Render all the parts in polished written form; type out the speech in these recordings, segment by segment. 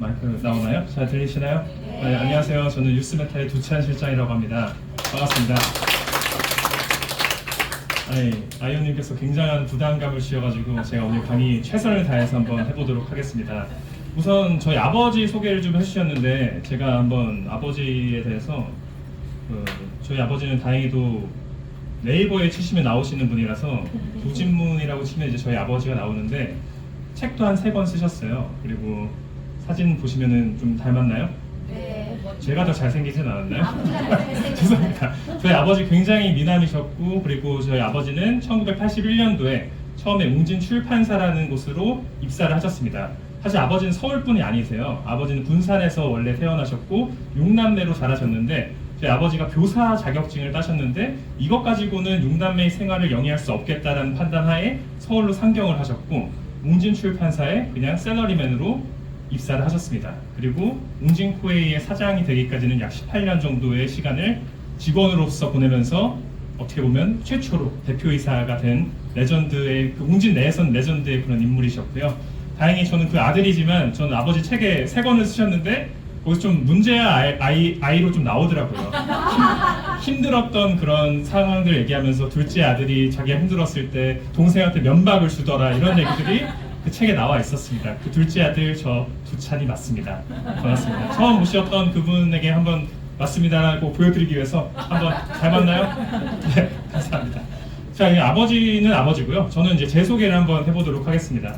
마이크 나오나요? 잘 들리시나요? 네, 안녕하세요. 저는 뉴스메타의 두찬 실장이라고 합니다. 반갑습니다. 아이오님께서 굉장한 부담감을 주셔가지고 제가 오늘 강의 최선을 다해서 한번 해보도록 하겠습니다. 우선 저희 아버지 소개를 좀 해주셨는데 제가 한번 아버지에 대해서 저희 아버지는 다행히도 네이버에 치시면 나오시는 분이라서 도진문이라고 치면 이제 저희 아버지가 나오는데 책도 한 3권 쓰셨어요. 그리고 사진 보시면은 좀 닮았나요? 네. 제가 더 잘생기진 않았나요? 잘생겼어요. 죄송합니다. 저희 아버지 굉장히 미남이셨고, 그리고 저희 아버지는 1981년도에 처음에 웅진 출판사라는 곳으로 입사를 하셨습니다. 사실 아버지는 서울분이 아니세요. 아버지는 군산에서 원래 태어나셨고 6남매로 자라셨는데 저희 아버지가 교사 자격증을 따셨는데 이것 가지고는 6남매의 생활을 영위할 수 없겠다라는 판단하에 서울로 상경을 하셨고 웅진 출판사에 그냥 샐러리맨으로 입사를 하셨습니다. 그리고 웅진 코웨이의 사장이 되기까지는 약 18년 정도의 시간을 직원으로서 보내면서 어떻게 보면 최초로 대표이사가 된 레전드의 웅진 내에선 레전드의 그런 인물이셨고요. 다행히 저는 그 아들이지만 저는 아버지 책에 3권을 쓰셨는데 거기서 좀 문제야 아이로 좀 나오더라고요. 힘들었던 그런 상황들 얘기하면서 둘째 아들이 자기가 힘들었을 때 동생한테 면박을 주더라 이런 얘기들이 그 책에 나와 있었습니다. 그 둘째 아들 저 두찬이 맞습니다. 반갑습니다. 처음 모셨던 그분에게 한번 맞습니다라고 보여드리기 위해서 한번 잘 맞나요? 네, 감사합니다. 자, 이 아버지는 아버지고요. 저는 이제 제 소개를 한번 해보도록 하겠습니다.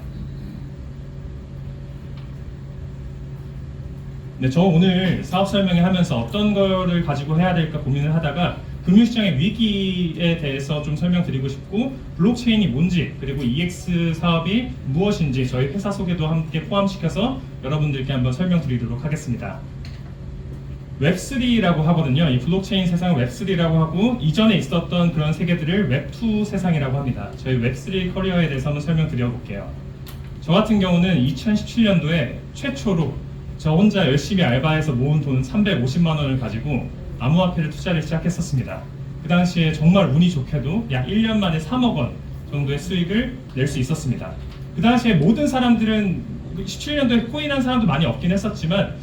네, 저 오늘 사업 설명회 하면서 어떤 거를 가지고 해야 될까 고민을 하다가 금융시장의 위기에 대해서 좀 설명드리고 싶고 블록체인이 뭔지 그리고 EX 사업이 무엇인지 저희 회사 소개도 함께 포함시켜서 여러분들께 한번 설명드리도록 하겠습니다. 웹3라고 하거든요. 이 블록체인 세상을 웹3라고 하고 이전에 있었던 그런 세계들을 웹2 세상이라고 합니다. 저희 웹3 커리어에 대해서 한번 설명드려 볼게요. 저 같은 경우는 2017년도에 최초로 저 혼자 열심히 알바해서 모은 돈 350만 원을 가지고 암호화폐를 투자를 시작했었습니다. 그 당시에 정말 운이 좋게도 약 1년 만에 3억 원 정도의 수익을 낼 수 있었습니다. 그 당시에 모든 사람들은 17년도에 코인한 사람도 많이 없긴 했었지만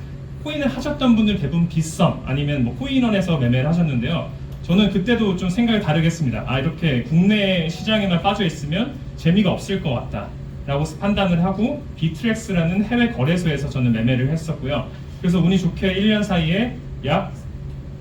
코인을 하셨던 분들 대부분 빗썸 아니면 뭐 코인원에서 매매를 하셨는데요. 저는 그때도 좀 생각이 다르겠습니다. 이렇게 국내 시장에만 빠져 있으면 재미가 없을 것 같다 라고 판단을 하고 비트렉스라는 해외 거래소에서 저는 매매를 했었고요. 그래서 운이 좋게 1년 사이에 약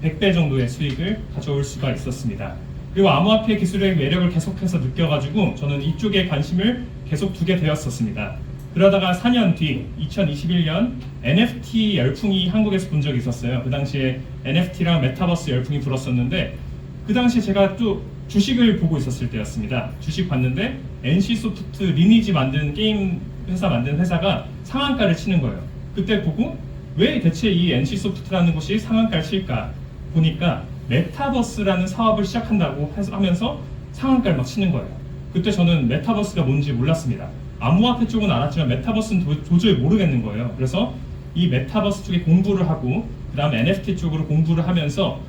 100배 정도의 수익을 가져올 수가 있었습니다. 그리고 암호화폐 기술의 매력을 계속해서 느껴가지고 저는 이쪽에 관심을 계속 두게 되었었습니다. 그러다가 4년 뒤 2021년 NFT 열풍이 한국에서 본 적이 있었어요. 그 당시에 NFT랑 메타버스 열풍이 불었었는데 그 당시에 제가 또 주식을 보고 있었을 때였습니다. 주식 봤는데 NC소프트 리니지 만든 게임 회사 만든 회사가 상한가를 치는 거예요. 그때 보고 왜 대체 이 NC소프트라는 곳이 상한가를 칠까 보니까 메타버스라는 사업을 시작한다고 하면서 상한가를 막 치는 거예요. 그때 저는 메타버스가 뭔지 몰랐습니다. 암호화폐 쪽은 알았지만 메타버스는 도저히 모르겠는 거예요. 그래서 이 메타버스 쪽에 공부를 하고 그 다음 NFT 쪽으로 공부를 하면서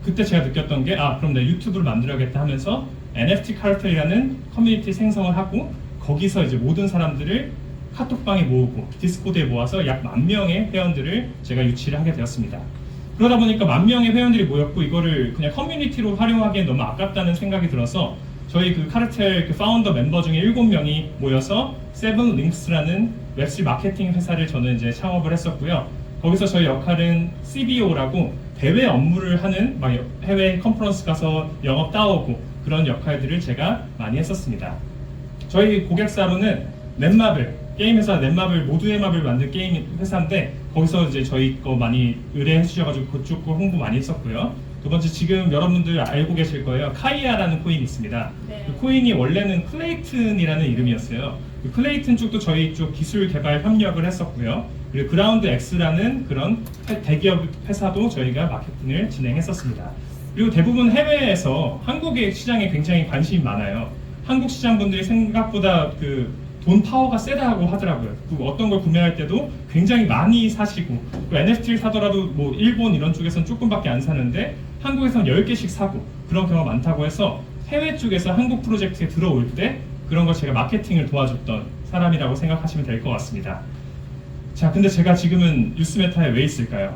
그때 제가 느꼈던 게 그럼 내가 유튜브를 만들어야겠다 하면서 NFT 카르텔이라는 커뮤니티 생성을 하고 거기서 이제 모든 사람들을 카톡방에 모으고 디스코드에 모아서 약 10,000명의 회원들을 제가 유치를 하게 되었습니다. 그러다 보니까 10,000명의 회원들이 모였고 이거를 그냥 커뮤니티로 활용하기엔 너무 아깝다는 생각이 들어서 저희 그 카르텔 그 파운더 멤버 중에 7명이 모여서 세븐링크스라는 웹3 마케팅 회사를 저는 이제 창업을 했었고요. 거기서 저희 역할은 CBO라고 대외 업무를 하는 막 해외 컨퍼런스 가서 영업 따오고 그런 역할들을 제가 많이 했었습니다. 저희 고객사로는 넷마블, 게임 회사 넷마블 모두의 맵을 만든 게임 회사인데 거기서 이제 저희 거 많이 의뢰해 주셔가지고 그쪽 거 홍보 많이 했었고요. 두 번째 지금 여러분들 알고 계실 거예요. 카이아라는 코인이 있습니다. 네. 그 코인이 원래는 클레이튼이라는 이름이었어요. 그 클레이튼 쪽도 저희 쪽 기술 개발 협력을 했었고요. 그리고 그라운드 X라는 그런 대기업 회사도 저희가 마케팅을 진행했었습니다. 그리고 대부분 해외에서 한국의 시장에 굉장히 관심이 많아요. 한국 시장 분들이 생각보다 돈 파워가 세다고 하더라고요. 어떤 걸 구매할 때도 굉장히 많이 사시고 NFT를 사더라도 뭐 일본 이런 쪽에서는 조금밖에 안 사는데 한국에서는 10개씩 사고 그런 경우가 많다고 해서 해외 쪽에서 한국 프로젝트에 들어올 때 그런 걸 제가 마케팅을 도와줬던 사람이라고 생각하시면 될 것 같습니다. 자, 근데 제가 지금은 뉴스메타에 왜 있을까요?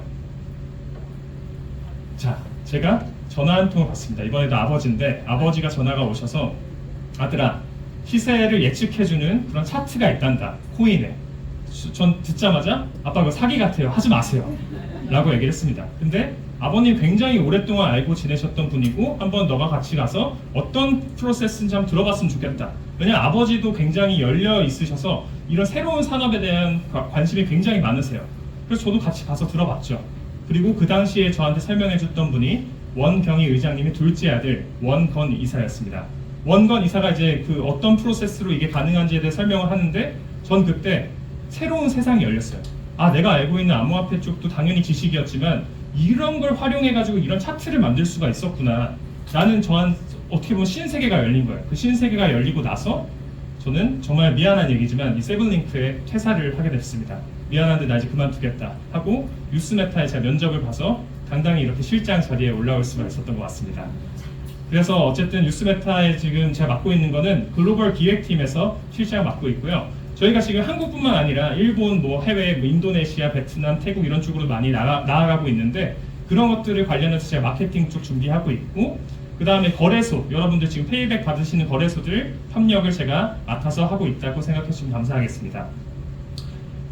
자, 제가 전화 한 통을 받습니다. 이번에도 아버지인데 아버지가 전화가 오셔서 아들아, 시세를 예측해주는 그런 차트가 있단다, 코인에. 전 듣자마자 아빠 그거 사기 같아요, 하지 마세요 라고 얘기를 했습니다. 근데 아버님 굉장히 오랫동안 알고 지내셨던 분이고 한번 너가 같이 가서 어떤 프로세스인지 한번 들어봤으면 좋겠다. 왜냐면 아버지도 굉장히 열려 있으셔서 이런 새로운 산업에 대한 관심이 굉장히 많으세요. 그래서 저도 같이 가서 들어봤죠. 그리고 그 당시에 저한테 설명해 줬던 분이 원경희 의장님의 둘째 아들 원건 이사였습니다. 원건 이사가 이제 그 어떤 프로세스로 이게 가능한지에 대해 설명을 하는데 전 그때 새로운 세상이 열렸어요. 아, 내가 알고 있는 암호화폐 쪽도 당연히 지식이었지만 이런 걸 활용해가지고 이런 차트를 만들 수가 있었구나. 나는 저한 어떻게 보면 신세계가 열린 거예요. 그 신세계가 열리고 나서 저는 정말 미안한 얘기지만 이 세븐링크에 퇴사를 하게 됐습니다. 미안한데 나 이제 그만두겠다 하고 뉴스메타에 제가 면접을 봐서 당당히 이렇게 실장 자리에 올라올 수가 있었던 것 같습니다. 그래서 어쨌든 뉴스메타에 지금 제가 맡고 있는 거는 글로벌 기획팀에서 실장을 맡고 있고요. 저희가 지금 한국뿐만 아니라 일본, 뭐 해외, 뭐 인도네시아, 베트남, 태국 이런 쪽으로 많이 나아가고 있는데 그런 것들을 관련해서 제가 마케팅 쪽 준비하고 있고, 그 다음에 거래소, 여러분들 지금 페이백 받으시는 거래소들 협력을 제가 맡아서 하고 있다고 생각해 주시면 감사하겠습니다.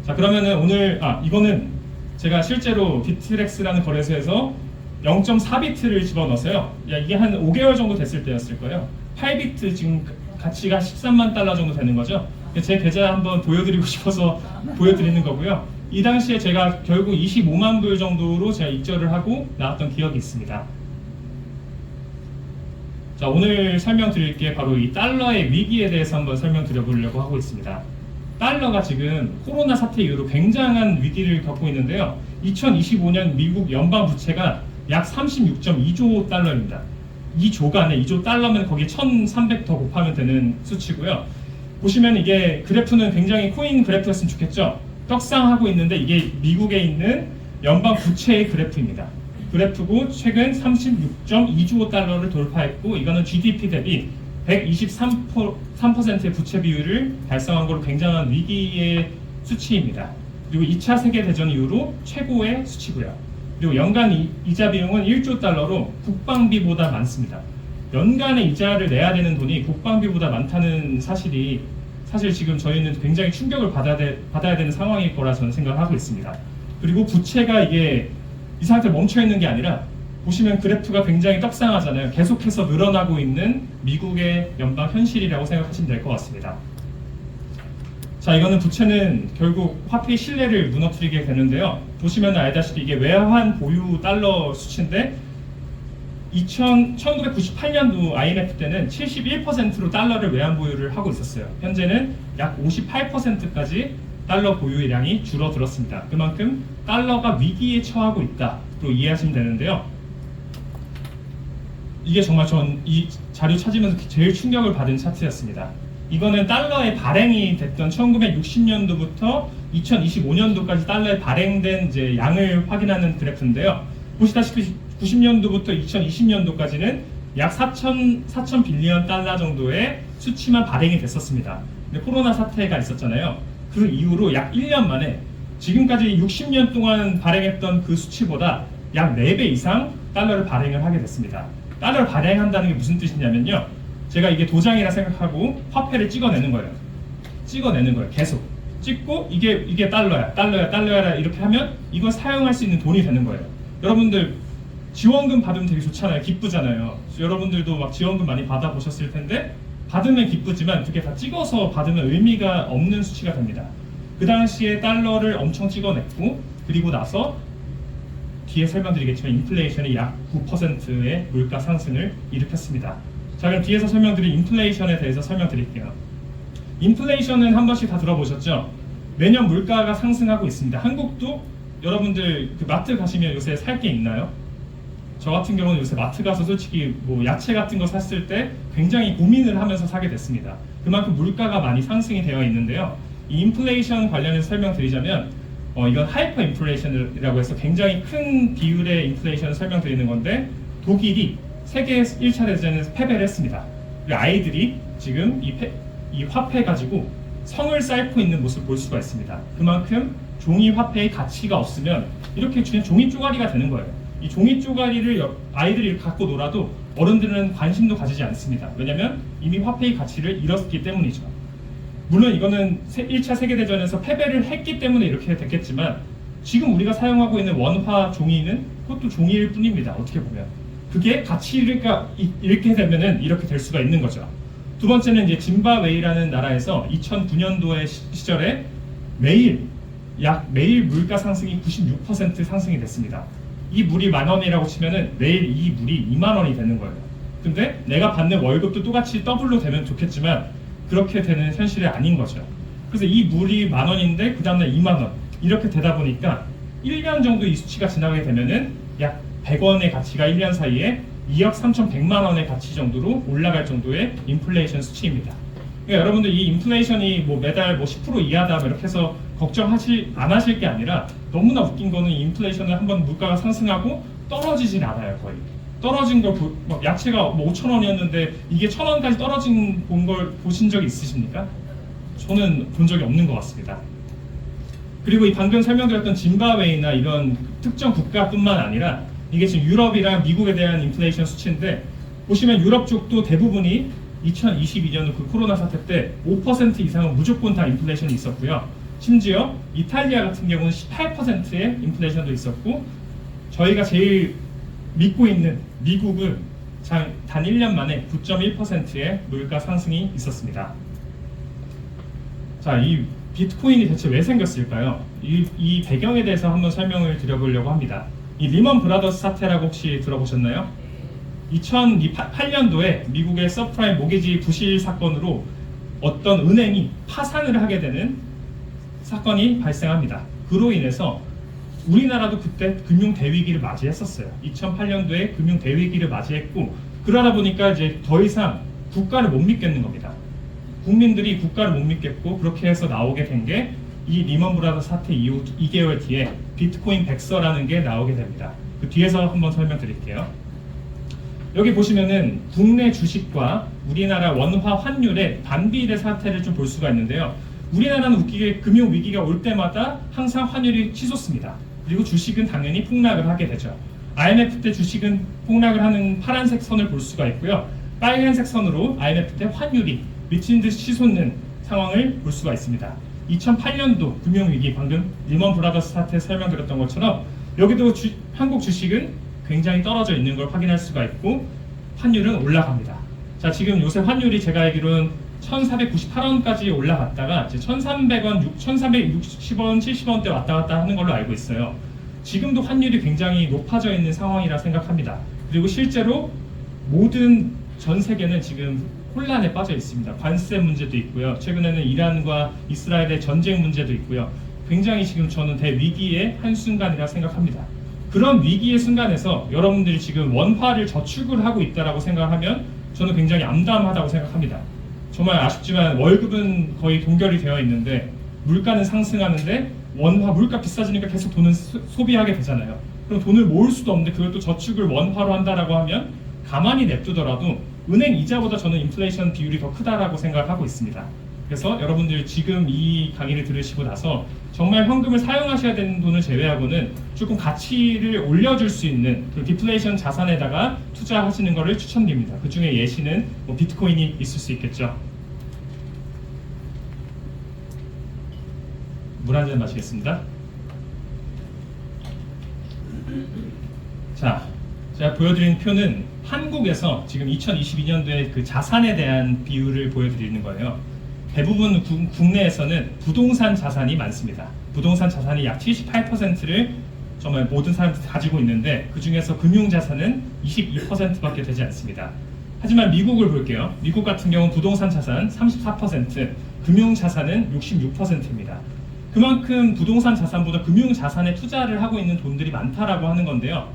자, 그러면은 오늘 이거는 제가 실제로 비트렉스라는 거래소에서 0.4비트를 집어넣어서요. 이게 한 5개월 정도 됐을 때였을 거예요. 8비트 지금 가치가 13만 달러 정도 되는 거죠. 제 계좌 한번 보여드리고 싶어서 보여드리는 거고요. 이 당시에 제가 결국 25만 불 정도로 제가 입절을 하고 나왔던 기억이 있습니다. 자, 오늘 설명드릴 게 바로 이 달러의 위기에 대해서 한번 설명드려보려고 하고 있습니다. 달러가 지금 코로나 사태 이후로 굉장한 위기를 겪고 있는데요. 2025년 미국 연방 부채가 약 36.2조 달러입니다. 2조가 아니라 2조 달러면 거기에 1,300 더 곱하면 되는 수치고요. 보시면 이게 그래프는 굉장히 코인 그래프였으면 좋겠죠. 떡상하고 있는데 이게 미국에 있는 연방 부채의 그래프입니다. 그래프고 최근 36.2조 달러를 돌파했고, 이거는 GDP 대비 123%의 부채 비율을 달성한 걸로 굉장한 위기의 수치입니다. 그리고 2차 세계대전 이후로 최고의 수치고요. 그리고 연간 이자 비용은 1조 달러로 국방비보다 많습니다. 연간에 이자를 내야 되는 돈이 국방비보다 많다는 사실이 사실 지금 저희는 굉장히 충격을 받아야 되는 상황일 거라 저는 생각을 하고 있습니다. 그리고 부채가 이게 이 상태로 멈춰 있는 게 아니라 보시면 그래프가 굉장히 떡상하잖아요. 계속해서 늘어나고 있는 미국의 연방 현실이라고 생각하시면 될 것 같습니다. 자, 이거는 부채는 결국 화폐의 신뢰를 무너뜨리게 되는데요. 보시면 알다시피 이게 외환 보유 달러 수치인데 1998년도 IMF 때는 71%로 달러를 외환 보유를 하고 있었어요. 현재는 약 58%까지 달러 보유량이 줄어들었습니다. 그만큼 달러가 위기에 처하고 있다로 이해하시면 되는데요. 이게 정말 전 이 자료 찾으면서 제일 충격을 받은 차트였습니다. 이거는 달러의 발행이 됐던 1960년도부터 2025년도까지 달러에 발행된 이제 양을 확인하는 그래프인데요. 보시다시피 90년도부터 2020년도까지는 약 4천 빌리언 달러 정도의 수치만 발행이 됐었습니다. 근데 코로나 사태가 있었잖아요. 그 이후로 약 1년 만에 지금까지 60년 동안 발행했던 그 수치보다 약 4배 이상 달러를 발행을 하게 됐습니다. 달러를 발행한다는 게 무슨 뜻이냐면요. 제가 이게 도장이라 생각하고 화폐를 찍어내는 거예요. 계속 찍고 이게 달러야 이렇게 하면 이걸 사용할 수 있는 돈이 되는 거예요. 여러분들 지원금 받으면 되게 좋잖아요. 기쁘잖아요. 여러분들도 막 지원금 많이 받아보셨을 텐데 받으면 기쁘지만 그게 다 찍어서 받으면 의미가 없는 수치가 됩니다. 그 당시에 달러를 엄청 찍어냈고, 그리고 나서 뒤에 설명드리겠지만 인플레이션이 약 9%의 물가 상승을 일으켰습니다. 자, 그럼 뒤에서 설명드릴 인플레이션에 대해서 설명드릴게요. 인플레이션은 한 번씩 다 들어보셨죠? 매년 물가가 상승하고 있습니다. 한국도 여러분들 그 마트 가시면 요새 살 게 있나요? 저 같은 경우는 요새 마트 가서 솔직히 뭐 야채 같은 거 샀을 때 굉장히 고민을 하면서 사게 됐습니다. 그만큼 물가가 많이 상승이 되어 있는데요. 이 인플레이션 관련해서 설명드리자면 이건 하이퍼 인플레이션이라고 해서 굉장히 큰 비율의 인플레이션을 설명드리는 건데, 독일이 세계 1차 대전에서 패배를 했습니다. 그리고 아이들이 지금 이 화폐 가지고 성을 쌓고 있는 모습을 볼 수가 있습니다. 그만큼 종이 화폐의 가치가 없으면 이렇게 그냥 종이 쪼가리가 되는 거예요. 이 종이 쪼가리를 아이들이 갖고 놀아도 어른들은 관심도 가지지 않습니다. 왜냐하면 이미 화폐의 가치를 잃었기 때문이죠. 물론 이거는 1차 세계대전에서 패배를 했기 때문에 이렇게 됐겠지만 지금 우리가 사용하고 있는 원화 종이는 그것도 종이일 뿐입니다. 어떻게 보면 그게 가치가 이렇게 되면은 이렇게 될 수가 있는 거죠. 두 번째는 이제 짐바웨이라는 나라에서 2009년도의 시절에 매일 물가 상승이 96% 상승이 됐습니다. 이 물이 10,000원이라고 치면은 내일 이 물이 20,000원이 되는 거예요. 근데 내가 받는 월급도 똑같이 더블로 되면 좋겠지만 그렇게 되는 현실이 아닌 거죠. 그래서 이 물이 10,000원인데 그 다음날 20,000원 이렇게 되다 보니까 1년 정도 이 수치가 지나게 되면은 약 100원의 가치가 1년 사이에 2억 3,100만 원의 가치 정도로 올라갈 정도의 인플레이션 수치입니다. 그러니까 여러분들 이 인플레이션이 뭐 매달 뭐 10% 이하다 이렇게 해서 안 하실 게 아니라 너무나 웃긴 거는 인플레이션을 한번 물가가 상승하고 떨어지진 않아요. 거의 떨어진 걸 야채가 뭐 5,000원이었는데 이게 1,000원까지 떨어진 걸 보신 적이 있으십니까? 저는 본 적이 없는 것 같습니다. 그리고 이 방금 설명드렸던 짐바웨이나 이런 특정 국가뿐만 아니라 이게 지금 유럽이랑 미국에 대한 인플레이션 수치인데 보시면 유럽 쪽도 대부분이 2022년 그 코로나 사태 때 5% 이상은 무조건 다 인플레이션이 있었고요. 심지어 이탈리아 같은 경우는 18%의 인플레이션도 있었고 저희가 제일 믿고 있는 미국은 단 1년 만에 9.1%의 물가 상승이 있었습니다. 자, 이 비트코인이 대체 왜 생겼을까요? 이 배경에 대해서 한번 설명을 드려보려고 합니다. 이 리먼 브라더스 사태라고 혹시 들어보셨나요? 2008년도에 미국의 서프라임 모기지 부실 사건으로 어떤 은행이 파산을 하게 되는 사건이 발생합니다. 그로 인해서 우리나라도 그때 금융 대위기를 맞이했었어요. 2008년도에 금융 대위기를 맞이했고 그러다 보니까 이제 더 이상 국가를 못 믿겠는 겁니다. 국민들이 국가를 못 믿겠고 그렇게 해서 나오게 된 게 이 리먼 브라더스 사태 이후 2개월 뒤에 비트코인 백서라는 게 나오게 됩니다. 그 뒤에서 한번 설명드릴게요. 여기 보시면은 국내 주식과 우리나라 원화 환율의 반비례 사태를 좀 볼 수가 있는데요. 우리나라는 웃기게 금융 위기가 올 때마다 항상 환율이 치솟습니다. 그리고 주식은 당연히 폭락을 하게 되죠. IMF 때 주식은 폭락을 하는 파란색 선을 볼 수가 있고요. 빨간색 선으로 IMF 때 환율이 미친 듯이 치솟는 상황을 볼 수가 있습니다. 2008년도 금융위기 방금 리먼 브라더스 사태 설명드렸던 것처럼 여기도 한국 주식은 굉장히 떨어져 있는 걸 확인할 수가 있고 환율은 올라갑니다. 자, 지금 요새 환율이 제가 알기로는 1,498원까지 올라갔다가 이제 1,300원, 1,460원, 70원대 왔다 갔다 하는 걸로 알고 있어요. 지금도 환율이 굉장히 높아져 있는 상황이라 생각합니다. 그리고 실제로 모든 전 세계는 지금 혼란에 빠져 있습니다. 관세 문제도 있고요. 최근에는 이란과 이스라엘의 전쟁 문제도 있고요. 굉장히 지금 저는 대위기의 한순간이라 생각합니다. 그런 위기의 순간에서 여러분들이 지금 원화를 저축을 하고 있다고 생각하면 저는 굉장히 암담하다고 생각합니다. 정말 아쉽지만 월급은 거의 동결이 되어 있는데 물가는 상승하는데 원화 물가 비싸지니까 계속 돈은 소비하게 되잖아요. 그럼 돈을 모을 수도 없는데 그걸 또 저축을 원화로 한다라고 하면 가만히 냅두더라도 은행 이자보다 저는 인플레이션 비율이 더 크다라고 생각하고 있습니다. 그래서 여러분들 지금 이 강의를 들으시고 나서 정말 현금을 사용하셔야 되는 돈을 제외하고는 조금 가치를 올려줄 수 있는 그 디플레이션 자산에다가 투자하시는 것을 추천드립니다. 그 중에 예시는 뭐 비트코인이 있을 수 있겠죠. 물 한 잔 마시겠습니다. 자, 제가 보여드린 표는 한국에서 지금 2022년도에 그 자산에 대한 비율을 보여드리는 거예요. 대부분 국내에서는 부동산 자산이 많습니다. 부동산 자산이 약 78%를 정말 모든 사람들이 가지고 있는데 그 중에서 금융 자산은 22%밖에 되지 않습니다. 하지만 미국을 볼게요. 미국 같은 경우는 부동산 자산 34%, 금융 자산은 66%입니다. 그만큼 부동산 자산보다 금융 자산에 투자를 하고 있는 돈들이 많다라고 하는 건데요.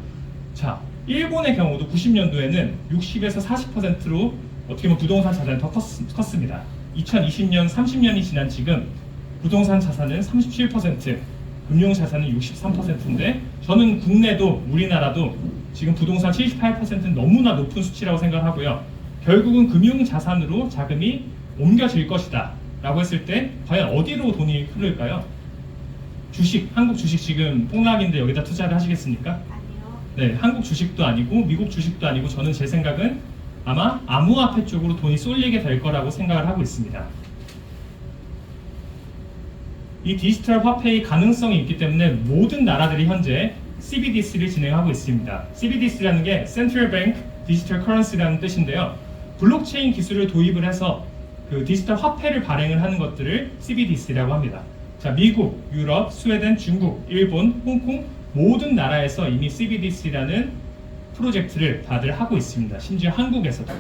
자, 일본의 경우도 90년도에는 60에서 40%로 어떻게 보면 부동산 자산이 더 컸습니다. 2020년, 30년이 지난 지금 부동산 자산은 37%, 금융 자산은 63%인데 저는 국내도 우리나라도 지금 부동산 78%는 너무나 높은 수치라고 생각하고요. 결국은 금융 자산으로 자금이 옮겨질 것이다 라고 했을 때 과연 어디로 돈이 흐를까요? 주식, 한국 주식 지금 폭락인데 여기다 투자를 하시겠습니까? 아니요. 네, 한국 주식도 아니고 미국 주식도 아니고 저는 제 생각은 아마 암호화폐 쪽으로 돈이 쏠리게 될 거라고 생각을 하고 있습니다. 이 디지털 화폐의 가능성이 있기 때문에 모든 나라들이 현재 CBDC를 진행하고 있습니다. CBDC라는 게 Central Bank Digital Currency라는 뜻인데요. 블록체인 기술을 도입을 해서 그 디지털 화폐를 발행을 하는 것들을 CBDC라고 합니다. 자, 미국, 유럽, 스웨덴, 중국, 일본, 홍콩 모든 나라에서 이미 CBDC라는 프로젝트를 다들 하고 있습니다. 심지어 한국에서도.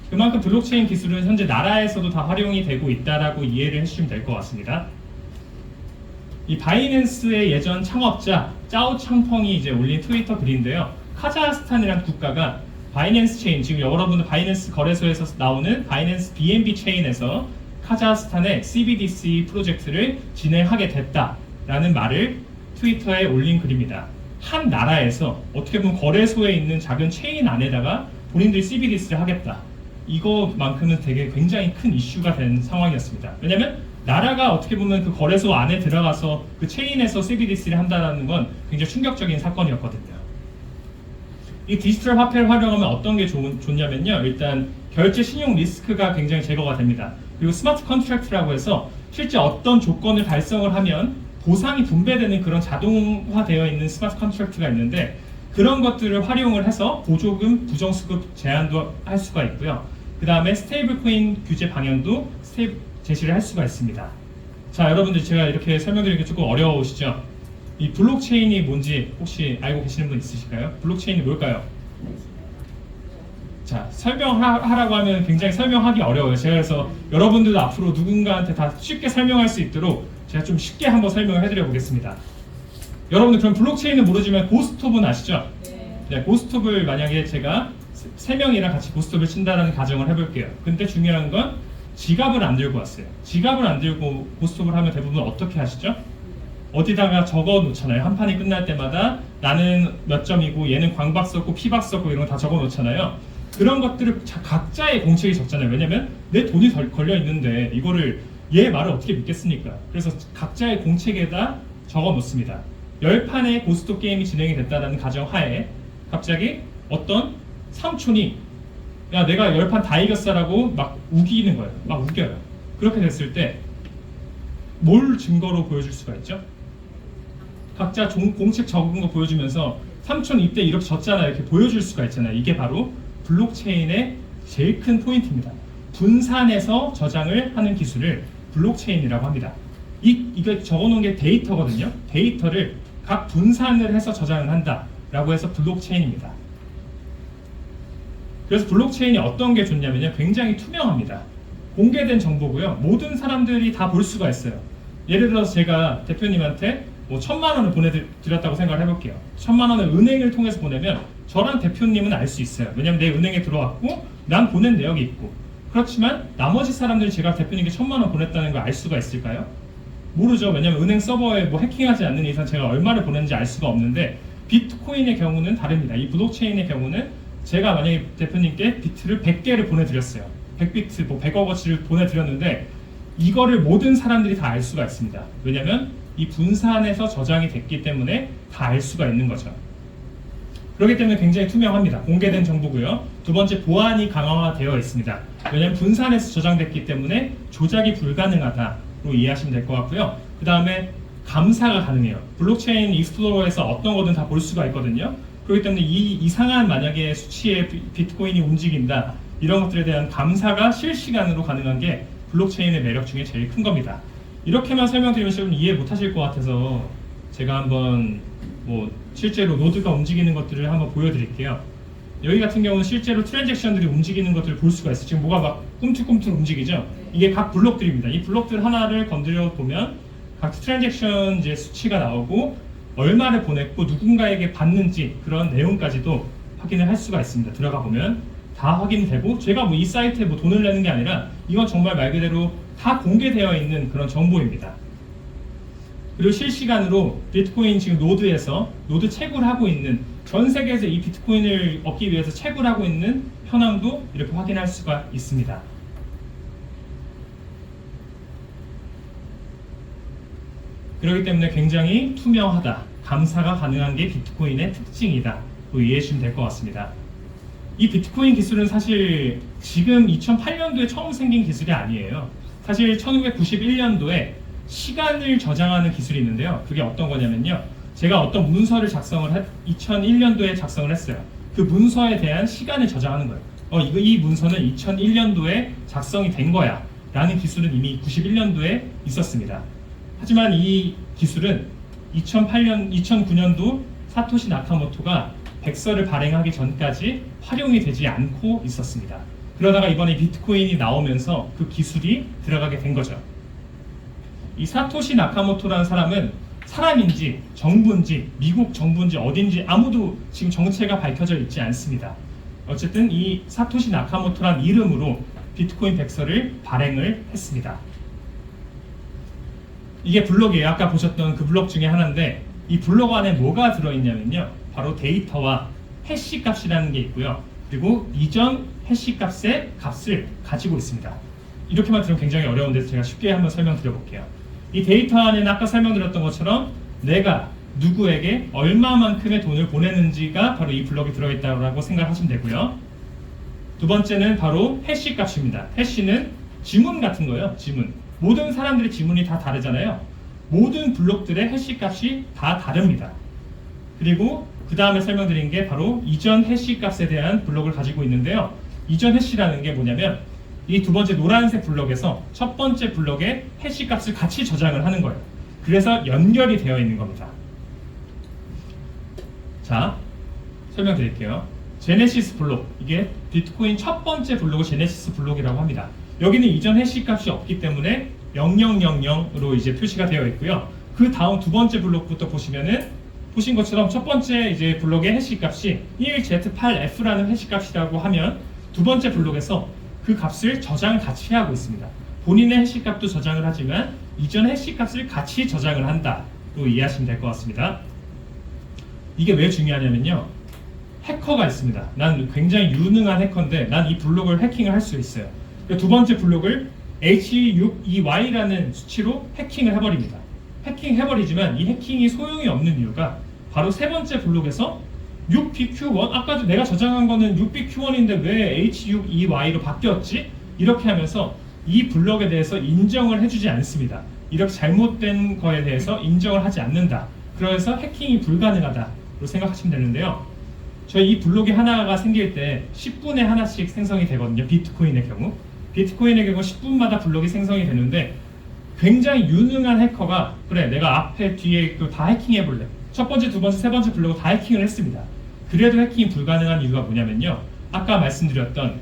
그만큼 블록체인 기술은 현재 나라에서도 다 활용이 되고 있다라고 이해를 해주시면 될 것 같습니다. 이 바이낸스의 예전 창업자 짜오 창펑이 이제 올린 트위터 글인데요. 카자흐스탄이라는 국가가 바이낸스 체인, 지금 여러분들 바이낸스 거래소에서 나오는 바이낸스 BNB 체인에서 카자흐스탄의 CBDC 프로젝트를 진행하게 됐다라는 말을 트위터에 올린 글입니다. 한 나라에서 어떻게 보면 거래소에 있는 작은 체인 안에다가 본인들이 CBDC를 하겠다. 이거만큼은 되게 굉장히 큰 이슈가 된 상황이었습니다. 왜냐하면 나라가 어떻게 보면 그 거래소 안에 들어가서 그 체인에서 CBDC를 한다는 건 굉장히 충격적인 사건이었거든요. 이 디지털 화폐를 활용하면 어떤 게 좋냐면요. 일단 결제 신용 리스크가 굉장히 제거가 됩니다. 그리고 스마트 컨트랙트라고 해서 실제 어떤 조건을 달성을 하면 보상이 분배되는 그런 자동화되어 있는 스마트 컨트랙트가 있는데 그런 것들을 활용을 해서 보조금, 부정수급 제한도 할 수가 있고요. 그 다음에 스테이블 코인 규제 방향도 제시를 할 수가 있습니다. 자, 여러분들 제가 이렇게 설명드리는 게 조금 어려우시죠? 이 블록체인이 뭔지 혹시 알고 계시는 분 있으실까요? 블록체인이 뭘까요? 자, 설명하라고 하면 굉장히 설명하기 어려워요. 제가 그래서 여러분들도 앞으로 누군가한테 다 쉽게 설명할 수 있도록 제가 좀 쉽게 한번 설명을 해드려 보겠습니다. 여러분들 그럼 블록체인은 모르지만 고스톱은 아시죠? 네, 고스톱을 만약에 제가 3명이랑 같이 고스톱을 친다라는 가정을 해볼게요. 근데 중요한 건 지갑을 안 들고 왔어요. 지갑을 안 들고 고스톱을 하면 대부분 어떻게 하시죠? 어디다가 적어 놓잖아요. 한 판이 끝날 때마다 나는 몇 점이고 얘는 광박 썼고 피박 썼고 이런 거 다 적어 놓잖아요. 그런 것들을 각자의 공책이 적잖아요. 왜냐면 내 돈이 걸려 있는데 이거를 얘 말을 어떻게 믿겠습니까? 그래서 각자의 공책에다 적어 놓습니다. 10판의 고스톱 게임이 진행이 됐다는 가정 하에 갑자기 어떤 삼촌이 야 내가 10판 다 이겼어라고 막 우기는 거예요. 막 우겨요. 그렇게 됐을 때 뭘 증거로 보여줄 수가 있죠? 각자 공책 적은 거 보여주면서 삼촌 이때 이렇게 졌잖아 이렇게 보여줄 수가 있잖아요. 이게 바로 블록체인의 제일 큰 포인트입니다. 분산해서 저장을 하는 기술을 블록체인이라고 합니다. 이거 적어놓은 게 데이터거든요. 데이터를 각 분산을 해서 저장을 한다라고 해서 블록체인입니다. 그래서 블록체인이 어떤 게 좋냐면요. 굉장히 투명합니다. 공개된 정보고요. 모든 사람들이 다 볼 수가 있어요. 예를 들어서 제가 대표님한테 뭐 1,000만 원을 보내드렸다고 생각을 해볼게요. 1,000만 원을 은행을 통해서 보내면 저랑 대표님은 알 수 있어요. 왜냐면 내 은행에 들어왔고 난 보낸 내역이 있고. 그렇지만 나머지 사람들이 제가 대표님께 1,000만 원 보냈다는 걸 알 수가 있을까요? 모르죠. 왜냐면 은행 서버에 뭐 해킹하지 않는 이상 제가 얼마를 보냈는지 알 수가 없는데 비트코인의 경우는 다릅니다. 이 블록체인의 경우는 제가 만약에 대표님께 비트를 100개를 보내드렸어요. 100비트, 뭐 100억 어치를 보내드렸는데 이거를 모든 사람들이 다 알 수가 있습니다. 왜냐면 이 분산해서 저장이 됐기 때문에 다 알 수가 있는 거죠. 그렇기 때문에 굉장히 투명합니다. 공개된 정보고요. 두 번째, 보안이 강화되어 있습니다. 왜냐하면 분산해서 저장됐기 때문에 조작이 불가능하다로 이해하시면 될 것 같고요. 그 다음에 감사가 가능해요. 블록체인 익스플로러에서 어떤 거든 다 볼 수가 있거든요. 그렇기 때문에 이 이상한 만약에 수치의 비트코인이 움직인다 이런 것들에 대한 감사가 실시간으로 가능한 게 블록체인의 매력 중에 제일 큰 겁니다. 이렇게만 설명드리면 좀 이해 못하실 것 같아서 제가 한번 뭐 실제로 노드가 움직이는 것들을 한번 보여드릴게요. 여기 같은 경우는 실제로 트랜잭션들이 움직이는 것들을 볼 수가 있어요. 지금 뭐가 막 꿈틀꿈틀 움직이죠? 이게 각 블록들입니다. 이 블록들 하나를 건드려 보면 각 트랜잭션 이제 수치가 나오고 얼마를 보냈고 누군가에게 받는지 그런 내용까지도 확인을 할 수가 있습니다. 들어가 보면 다 확인이 되고 제가 뭐 이 사이트에 뭐 돈을 내는 게 아니라 이건 정말 말 그대로 다 공개되어 있는 그런 정보입니다. 그리고 실시간으로 비트코인 지금 노드에서 노드 채굴 하고 있는 전 세계에서 이 비트코인을 얻기 위해서 채굴 하고 있는 현황도 이렇게 확인할 수가 있습니다. 그렇기 때문에 굉장히 투명하다, 감사가 가능한 게 비트코인의 특징이다. 로 이해해 주시면 될 것 같습니다. 이 비트코인 기술은 사실 지금 2008년도에 처음 생긴 기술이 아니에요. 사실 1991년도에 시간을 저장하는 기술이 있는데요. 그게 어떤 거냐면요. 제가 어떤 문서를 2001년도에 작성을 했어요. 그 문서에 대한 시간을 저장하는 거예요. 이 문서는 2001년도에 작성이 된 거야 라는 기술은 이미 91년도에 있었습니다. 하지만 이 기술은 2009년도 사토시 나카모토가 백서를 발행하기 전까지 활용이 되지 않고 있었습니다. 그러다가 이번에 비트코인이 나오면서 그 기술이 들어가게 된 거죠. 이 사토시 나카모토라는 사람은 사람인지 정부인지 미국 정부인지 어딘지 아무도 지금 정체가 밝혀져 있지 않습니다. 어쨌든 이 사토시 나카모토란 이름으로 비트코인 백서를 발행을 했습니다. 이게 블록이에요. 아까 보셨던 그 블록 중에 하나인데 이 블록 안에 뭐가 들어있냐면요. 바로 데이터와 해시 값이라는 게 있고요. 그리고 이전 해시 값의 값을 가지고 있습니다. 이렇게만 들으면 굉장히 어려운데 제가 쉽게 한번 설명드려 볼게요. 이 데이터 안에는 아까 설명드렸던 것처럼 내가 누구에게 얼마만큼의 돈을 보내는지가 바로 이 블록에 들어있다고 생각하시면 되고요. 두 번째는 바로 해시 값입니다. 해시는 지문 같은 거예요. 지문. 모든 사람들의 지문이 다 다르잖아요. 모든 블록들의 해시 값이 다 다릅니다. 그리고 그 다음에 설명드린 게 바로 이전 해시 값에 대한 블록을 가지고 있는데요. 이전 해시라는 게 뭐냐면 이 두 번째 노란색 블록에서 첫 번째 블록의 해시 값을 같이 저장을 하는 거예요. 그래서 연결이 되어 있는 겁니다. 자, 설명드릴게요. 제네시스 블록, 이게 비트코인 첫 번째 블록을 제네시스 블록이라고 합니다. 여기는 이전 해시 값이 없기 때문에 0000으로 이제 표시가 되어 있고요. 그 다음 두 번째 블록부터 보시면은 보신 것처럼 첫 번째 이제 블록의 해시 값이 1Z8F라는 해시 값이라고 하면 두 번째 블록에서 그 값을 저장 같이 하고 있습니다. 본인의 해시 값도 저장을 하지만 이전 해시 값을 같이 저장을 한다로 이해하시면 될 것 같습니다. 이게 왜 중요하냐면요. 해커가 있습니다. 난 굉장히 유능한 해커인데 난 이 블록을 해킹을 할 수 있어요. 두 번째 블록을 H6EY라는 수치로 해킹을 해버립니다. 해킹해버리지만 이 해킹이 소용이 없는 이유가 바로 세 번째 블록에서 6BQ1, 아까도 내가 저장한 거는 6BQ1인데 왜 H6EY로 바뀌었지? 이렇게 하면서 이 블록에 대해서 인정을 해주지 않습니다. 이렇게 잘못된 거에 대해서 인정을 하지 않는다. 그래서 해킹이 불가능하다로 생각하시면 되는데요. 저희 이 블록이 하나가 생길 때 10분에 하나씩 생성이 되거든요. 비트코인의 경우 10분마다 블록이 생성이 되는데 굉장히 유능한 해커가 그래 내가 앞에 뒤에 다 해킹해볼래. 첫 번째, 두 번째, 세 번째 블록을 다 해킹을 했습니다. 그래도 해킹이 불가능한 이유가 뭐냐면요. 아까 말씀드렸던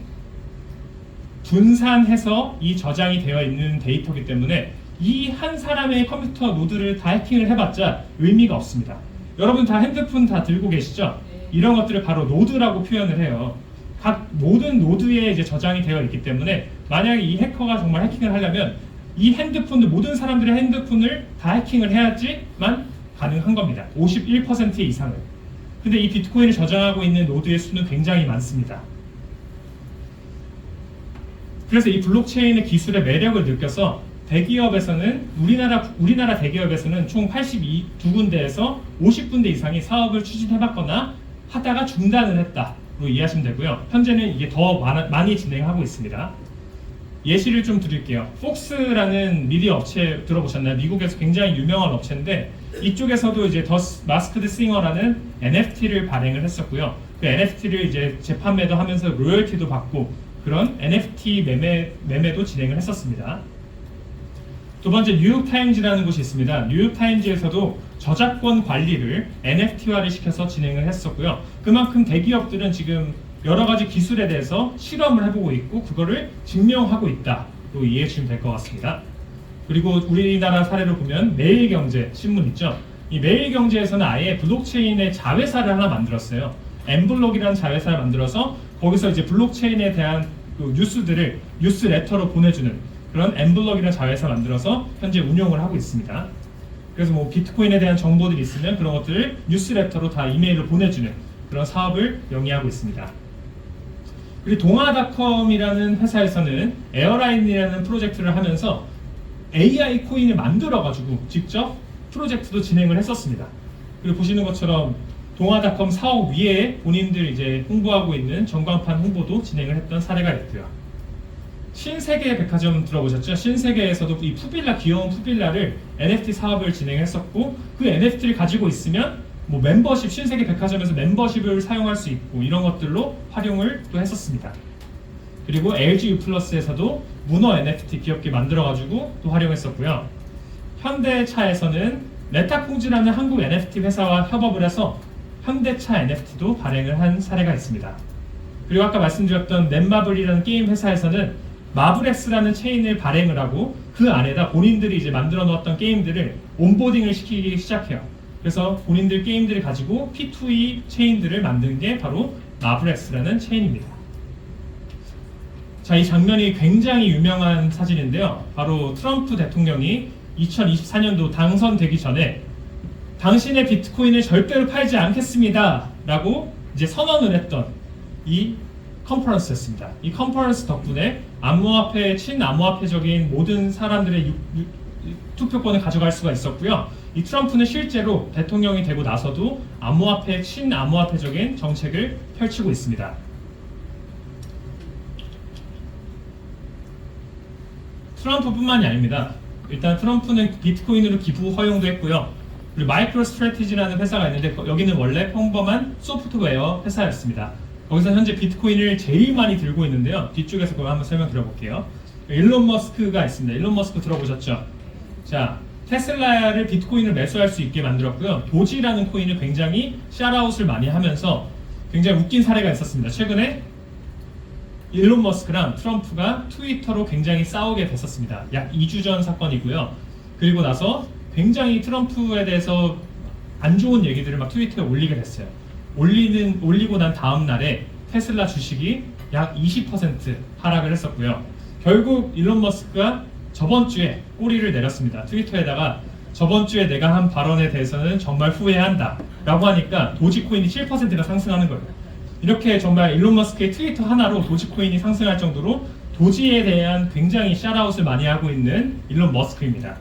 분산해서 이 저장이 되어 있는 데이터이기 때문에 이 한 사람의 컴퓨터 노드를 다 해킹을 해봤자 의미가 없습니다. 여러분 다 핸드폰 다 들고 계시죠? 이런 것들을 바로 노드라고 표현을 해요. 각 모든 노드에 이제 저장이 되어 있기 때문에 만약에 이 해커가 정말 해킹을 하려면 이 핸드폰들 모든 사람들의 핸드폰을 다 해킹을 해야지만 가능한 겁니다. 51% 이상을. 근데 이 비트코인을 저장하고 있는 노드의 수는 굉장히 많습니다. 그래서 이 블록체인의 기술의 매력을 느껴서 대기업에서는 우리나라 대기업에서는 총 82군데에서 50군데 이상이 사업을 추진해봤거나 하다가 중단을 했다로 이해하시면 되고요. 현재는 이게 더 많이 진행하고 있습니다. 예시를 좀 드릴게요. 폭스라는 미디어 업체 들어보셨나요? 미국에서 굉장히 유명한 업체인데 이쪽에서도 이제 더 마스크드 싱어라는 NFT를 발행을 했었고요. 그 NFT를 이제 재판매도 하면서 로열티도 받고 그런 NFT 매매도 진행을 했었습니다. 두 번째 뉴욕타임즈라는 곳이 있습니다. 뉴욕타임즈에서도 저작권 관리를 NFT화를 시켜서 진행을 했었고요. 그만큼 대기업들은 지금 여러 가지 기술에 대해서 실험을 해보고 있고 그거를 증명하고 있다로 이해해 주시면 될 것 같습니다. 그리고 우리나라 사례로 보면 매일경제 신문 있죠. 이 매일경제에서는 아예 블록체인의 자회사를 하나 만들었어요. 엠블록이라는 자회사를 만들어서 거기서 이제 블록체인에 대한 그 뉴스들을 뉴스레터로 보내주는 그런 엠블록이라는 자회사 만들어서 현재 운영을 하고 있습니다. 그래서 뭐 비트코인에 대한 정보들이 있으면 그런 것들을 뉴스레터로 다 이메일로 보내주는 그런 사업을 영위하고 있습니다. 그리고 동아닷컴이라는 회사에서는 에어라인이라는 프로젝트를 하면서 AI 코인을 만들어가지고 직접 프로젝트도 진행을 했었습니다. 그리고 보시는 것처럼 동아닷컴 사업 위에 본인들 이제 홍보하고 있는 전광판 홍보도 진행을 했던 사례가 있고요. 신세계 백화점 들어보셨죠? 신세계에서도 이 푸빌라, 귀여운 푸빌라를 NFT 사업을 진행했었고, 그 NFT를 가지고 있으면 뭐 멤버십, 신세계 백화점에서 멤버십을 사용할 수 있고 이런 것들로 활용을 또 했었습니다. 그리고 LG U+에서도 문어 NFT 귀엽게 만들어가지고 또 활용했었고요. 현대차에서는 메타콩즈라는 한국 NFT 회사와 협업을 해서 현대차 NFT도 발행을 한 사례가 있습니다. 그리고 아까 말씀드렸던 넷마블이라는 게임 회사에서는 마블엑스라는 체인을 발행을 하고 그 안에다 본인들이 이제 만들어 놓았던 게임들을 온보딩을 시키기 시작해요. 그래서 본인들 게임들을 가지고 P2E 체인들을 만든 게 바로 마블엑스라는 체인입니다. 자, 이 장면이 굉장히 유명한 사진인데요. 바로 트럼프 대통령이 2024년도 당선되기 전에 당신의 비트코인을 절대로 팔지 않겠습니다 라고 이제 선언을 했던 이 컨퍼런스였습니다. 이 컨퍼런스 덕분에 암호화폐, 친암호화폐적인 모든 사람들의 투표권을 가져갈 수가 있었고요. 이 트럼프는 실제로 대통령이 되고 나서도 암호화폐, 친암호화폐적인 정책을 펼치고 있습니다. 트럼프뿐만이 아닙니다. 일단 트럼프는 비트코인으로 기부 허용도 했고요. 그리고 마이크로 스트래티지라는 회사가 있는데 여기는 원래 평범한 소프트웨어 회사였습니다. 거기서 현재 비트코인을 제일 많이 들고 있는데요. 뒤쪽에서 그걸 한번 설명드려볼게요. 일론 머스크가 있습니다. 일론 머스크 들어보셨죠? 자, 테슬라를 비트코인을 매수할 수 있게 만들었고요. 도지라는 코인을 굉장히 샤라웃을 많이 하면서 굉장히 웃긴 사례가 있었습니다. 최근에 일론 머스크랑 트럼프가 트위터로 굉장히 싸우게 됐었습니다. 약 2주 전 사건이고요. 그리고 나서 굉장히 트럼프에 대해서 안 좋은 얘기들을 막 트위터에 올리게 됐어요. 올리고 난 다음 날에 테슬라 주식이 약 20% 하락을 했었고요. 결국 일론 머스크가 저번 주에 꼬리를 내렸습니다. 트위터에다가 저번 주에 내가 한 발언에 대해서는 정말 후회한다 라고 하니까 도지코인이 7%가 상승하는 거예요. 이렇게 정말 일론 머스크의 트위터 하나로 도지코인이 상승할 정도로 도지에 대한 굉장히 샤라웃을 많이 하고 있는 일론 머스크입니다.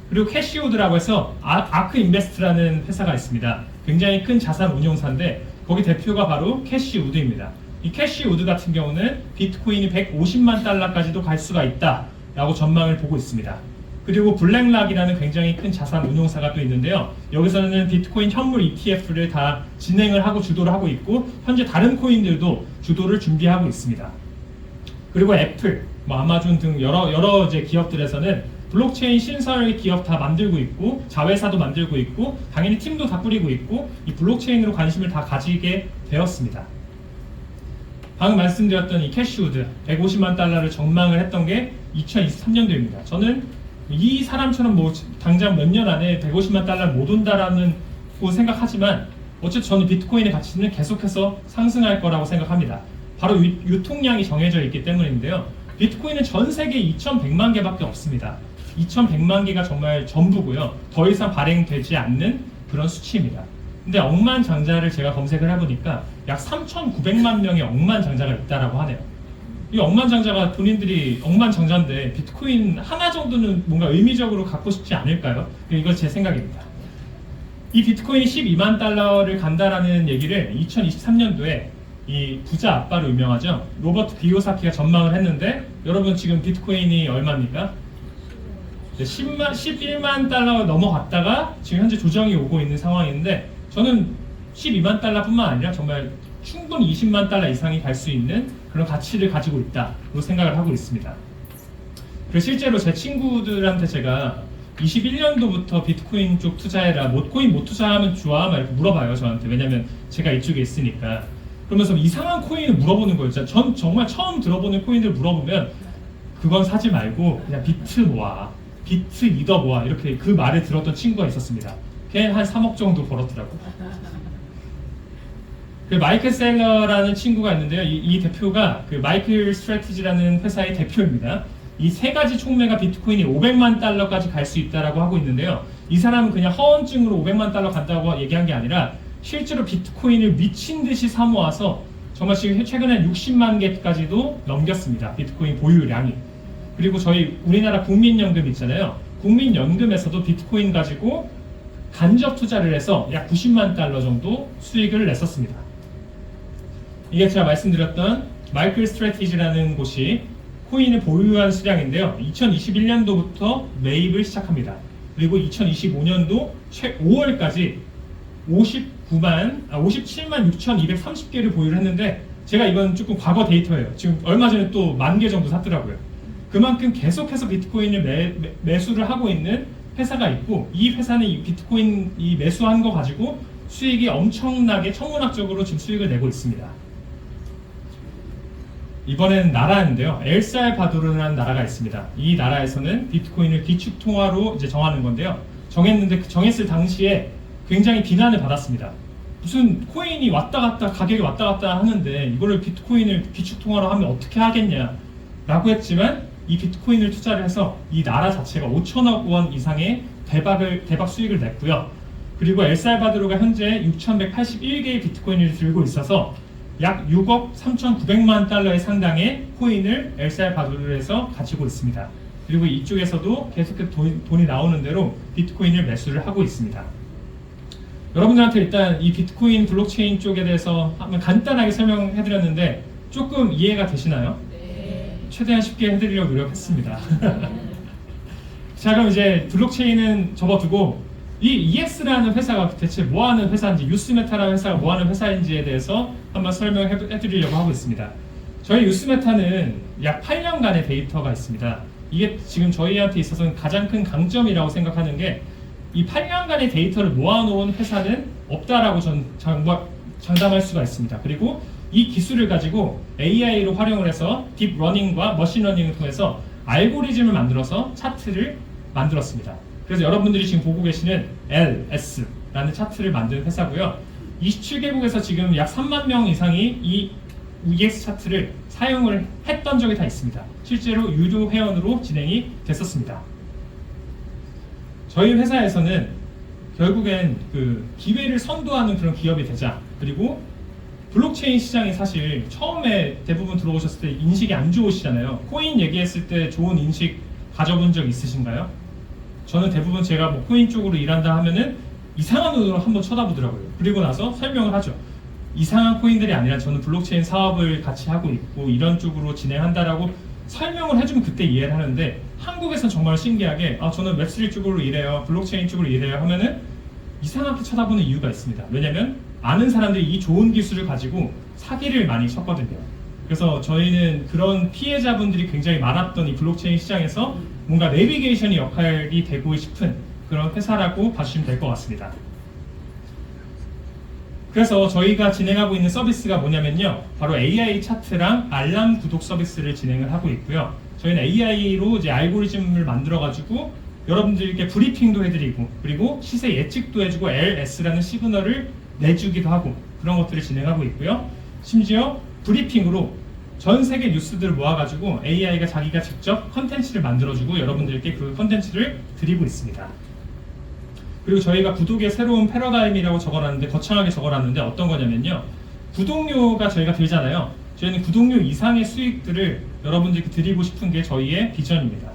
그리고 캐시우드라고 해서 아크 인베스트라는 회사가 있습니다. 굉장히 큰 자산 운용사인데 거기 대표가 바로 캐시우드입니다. 이 캐시우드 같은 경우는 비트코인이 150만 달러까지도 갈 수가 있다 라고 전망을 보고 있습니다. 그리고 블랙락이라는 굉장히 큰 자산 운용사가 또 있는데요. 여기서는 비트코인 현물 ETF를 다 진행을 하고 주도를 하고 있고 현재 다른 코인들도 주도를 준비하고 있습니다. 그리고 애플, 아마존 등 여러 이제 기업들에서는 블록체인 신설 기업 다 만들고 있고 자회사도 만들고 있고 당연히 팀도 다 꾸리고 있고 이 블록체인으로 관심을 다 가지게 되었습니다. 방금 말씀드렸던 이 캐시우드 150만 달러를 전망을 했던 게 2023년도입니다. 저는 이 사람처럼 뭐 당장 몇 년 안에 150만 달러를 못 온다라는 거 생각하지만 어쨌든 저는 비트코인의 가치는 계속해서 상승할 거라고 생각합니다. 바로 유통량이 정해져 있기 때문인데요. 비트코인은 전 세계 2,100만 개밖에 없습니다. 2,100만 개가 정말 전부고요. 더 이상 발행되지 않는 그런 수치입니다. 근데 억만장자를 제가 검색을 해보니까 약 3,900만 명의 억만장자가 있다라고 하네요. 이 억만장자가 본인들이 억만장자인데 비트코인 하나 정도는 뭔가 의미적으로 갖고 싶지 않을까요? 이거 제 생각입니다. 이 비트코인이 12만 달러를 간다라는 얘기를 2023년도에 이 부자 아빠로 유명하죠. 로버트 기요사키가 전망을 했는데 여러분 지금 비트코인이 얼마입니까? 11만 달러가 넘어갔다가 지금 현재 조정이 오고 있는 상황인데 저는 12만 달러뿐만 아니라 정말 충분히 20만 달러 이상이 갈 수 있는 그런 가치를 가지고 있다고 생각을 하고 있습니다. 그래서 실제로 제 친구들한테 제가 21년도부터 비트코인 쪽 투자해라, 코인 못 투자하면 좋아? 막 이렇게 물어봐요 저한테. 왜냐면 제가 이쪽에 있으니까. 그러면서 이상한 코인을 물어보는 거예요. 전 정말 처음 들어보는 코인들 물어보면 그건 사지 말고 그냥 비트 모아, 비트 이더 모아, 이렇게 그 말을 들었던 친구가 있었습니다. 걔 한 3억 정도 벌었더라고. 그 마이클 셀러라는 친구가 있는데요. 이 대표가 그 마이클 스트래티지라는 회사의 대표입니다. 이 세 가지 촉매가 비트코인이 500만 달러까지 갈 수 있다라고 하고 있는데요. 이 사람은 그냥 허언증으로 500만 달러 간다고 얘기한 게 아니라 실제로 비트코인을 미친 듯이 사모아서 정말 지금 최근에 60만 개까지도 넘겼습니다. 비트코인 보유량이. 그리고 저희 우리나라 국민연금 있잖아요. 국민연금에서도 비트코인 가지고 간접 투자를 해서 약 90만 달러 정도 수익을 냈었습니다. 이게 제가 말씀드렸던 마이클 스트래티지라는 곳이 코인을 보유한 수량인데요. 2021년도부터 매입을 시작합니다. 그리고 2025년도 5월까지 57만 6,230개를 보유를 했는데, 제가 이건 조금 과거 데이터예요. 지금 얼마 전에 또 10,000개 정도 샀더라고요. 그만큼 계속해서 비트코인을 매수를 하고 있는 회사가 있고, 이 회사는 이 비트코인 이 매수한 거 가지고 수익이 엄청나게 천문학적으로 지금 수익을 내고 있습니다. 이번엔 나라인데요. 엘살바도르라는 나라가 있습니다. 이 나라에서는 비트코인을 기축통화로 이제 정하는 건데요. 정했을 당시에 굉장히 비난을 받았습니다. 무슨 코인이 왔다 갔다 가격이 왔다 갔다 하는데 이거를 비트코인을 기축통화로 하면 어떻게 하겠냐 라고 했지만, 이 비트코인을 투자를 해서 이 나라 자체가 5천억 원 이상의 대박 수익을 냈고요. 그리고 엘살바도르가 현재 6,181개의 비트코인을 들고 있어서 약 6억 3,900만 달러의 상당의 코인을 엘살바도르에서 가지고 있습니다. 그리고 이쪽에서도 계속해서 돈이 나오는 대로 비트코인을 매수를 하고 있습니다. 여러분들한테 일단 이 비트코인 블록체인 쪽에 대해서 한번 간단하게 설명해드렸는데 조금 이해가 되시나요? 네. 최대한 쉽게 해드리려고 노력했습니다. 자, 그럼 이제 블록체인은 접어두고 이 EX라는 회사가 대체 뭐하는 회사인지, 유스메타라는 회사가 뭐하는 회사인지에 대해서 한번 설명해드리려고 하고 있습니다. 저희 유스메타는 약 8년간의 데이터가 있습니다. 이게 지금 저희한테 있어서는 가장 큰 강점이라고 생각하는 게, 이 8년간의 데이터를 모아놓은 회사는 없다라고 장담할 수가 있습니다. 그리고 이 기술을 가지고 AI로 활용을 해서 딥러닝과 머신러닝을 통해서 알고리즘을 만들어서 차트를 만들었습니다. 그래서 여러분들이 지금 보고 계시는 LS라는 차트를 만든 회사고요. 27개국에서 지금 약 3만 명 이상이 이 EX 차트를 사용을 했던 적이 다 있습니다. 실제로 유료 회원으로 진행이 됐었습니다. 저희 회사에서는 결국엔 그 기회를 선도하는 그런 기업이 되자, 그리고 블록체인 시장이 사실 처음에 대부분 들어오셨을 때 인식이 안 좋으시잖아요. 코인 얘기했을 때 좋은 인식 가져본 적 있으신가요? 저는 대부분 제가 뭐 코인 쪽으로 일한다 하면은 이상한 눈으로 한번 쳐다보더라고요. 그리고 나서 설명을 하죠. 이상한 코인들이 아니라 저는 블록체인 사업을 같이 하고 있고 이런 쪽으로 진행한다라고 설명을 해주면 그때 이해를 하는데, 한국에서는 정말 신기하게 저는 웹3 쪽으로 일해요, 블록체인 쪽으로 일해요 하면은 이상하게 쳐다보는 이유가 있습니다. 왜냐면 많은 사람들이 이 좋은 기술을 가지고 사기를 많이 쳤거든요. 그래서 저희는 그런 피해자분들이 굉장히 많았던 이 블록체인 시장에서 뭔가 내비게이션의 역할이 되고 싶은 그런 회사라고 봐주시면 될 것 같습니다. 그래서 저희가 진행하고 있는 서비스가 뭐냐면요, 바로 AI 차트랑 알람 구독 서비스를 진행을 하고 있고요. 저희는 AI로 이제 알고리즘을 만들어 가지고 여러분들께 브리핑도 해드리고, 그리고 시세 예측도 해주고 LS라는 시그널을 내주기도 하고, 그런 것들을 진행하고 있고요. 심지어 브리핑으로 전 세계 뉴스들을 모아가지고 AI가 자기가 직접 컨텐츠를 만들어주고 여러분들께 그 컨텐츠를 드리고 있습니다. 그리고 저희가 구독의 새로운 패러다임이라고 적어놨는데, 거창하게 적어놨는데 어떤 거냐면요, 구독료가 저희가 들잖아요. 저희는 구독료 이상의 수익들을 여러분들께 드리고 싶은 게 저희의 비전입니다.